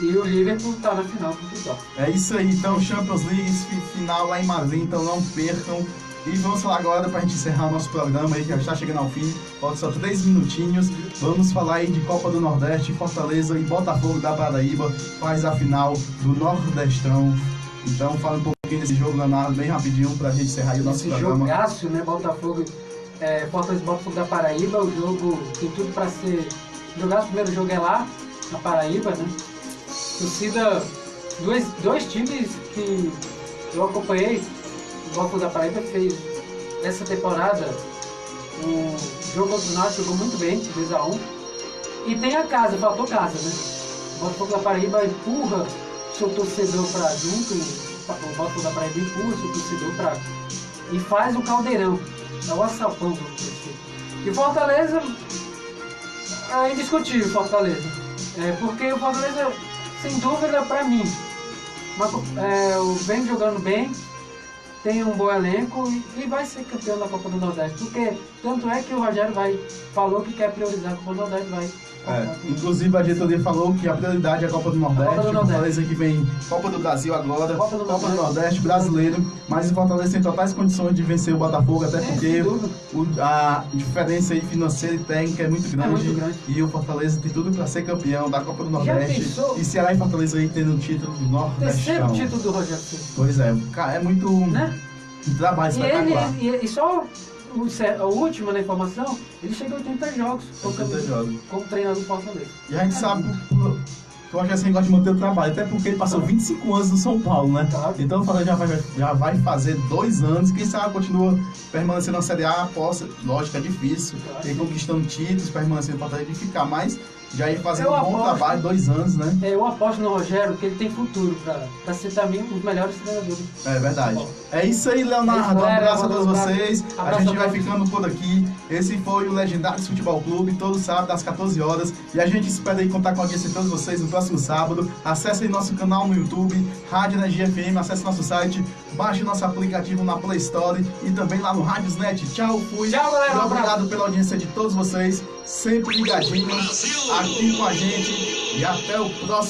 E o Liverpool está na final com o Tottenham. É isso aí, então Champions League, final lá em Madrid, então não percam. E vamos falar agora para a gente encerrar o nosso programa aí, que já está chegando ao fim. Falta só 3 minutinhos. Vamos falar aí de Copa do Nordeste, Fortaleza e Botafogo da Paraíba faz a final do Nordestão. Então fala um pouquinho desse jogo, Leonardo, bem rapidinho para a gente encerrar aí o nosso programa. Jogaço, né? Botafogo, Fortaleza e Botafogo da Paraíba. O jogo tem tudo para ser jogaço. O primeiro jogo é lá, na Paraíba, né? Torcida, dois times que eu acompanhei. O Botafogo da Paraíba fez essa temporada o jogo do Norte, jogou muito bem, 2-1. E tem a casa, faltou casa, né? O Botafogo da Paraíba empurra seu torcedor para junto, o Botafogo da Paraíba empurra seu torcedor para. E faz o caldeirão, é o assalpão, vamos dizer. E Fortaleza é indiscutível, Fortaleza. Porque o Fortaleza, sem dúvida, para mim, vem jogando bem, tem um bom elenco e vai ser campeão da Copa do Nordeste. Porque tanto é que o Rogério falou que quer priorizar a Copa do Nordeste, inclusive a diretoria falou que a prioridade é a Copa do Nordeste. Fortaleza que vem Copa do Brasil agora, Copa do Nordeste, brasileiro, mas o Fortaleza tem totais condições de vencer o Botafogo, até porque a diferença aí financeira e técnica é muito grande, e o Fortaleza tem tudo para ser campeão da Copa do Nordeste. E Ceará e Fortaleza aí tendo o título do Nordeste. Terceiro título do Rogério. Pois é muito trabalho espetacular. E só a última na informação, ele chegou a 80 jogos como treinador do Fortaleza. E a gente sabe que o Rogério gosta de manter o trabalho, até porque ele passou 25 anos no São Paulo, né? Então o Fortaleza já vai fazer 2 anos, quem sabe continua permanecendo na Série A, lógico, é difícil, ele conquistando títulos, permanecendo no Fortaleza de ficar, mas já ia fazendo Eu um bom aposto. trabalho, 2 anos, né? Eu aposto no Rogério que ele tem futuro para ser também um dos melhores treinadores. É verdade. É isso aí, Leonardo. Um abraço a todos vocês. A gente vai ficando por aqui. Esse foi o Legendários Futebol Clube, todo sábado às 14 horas. E a gente espera aí contar com a audiência de todos vocês no próximo sábado. Acesse nosso canal no YouTube, Rádio Energia FM, acesse nosso site, baixe nosso aplicativo na Play Store e também lá no Radiosnet. Tchau, fui. Tchau, galera. E obrigado pela audiência de todos vocês, sempre ligadinhos aqui com a gente. E até o próximo.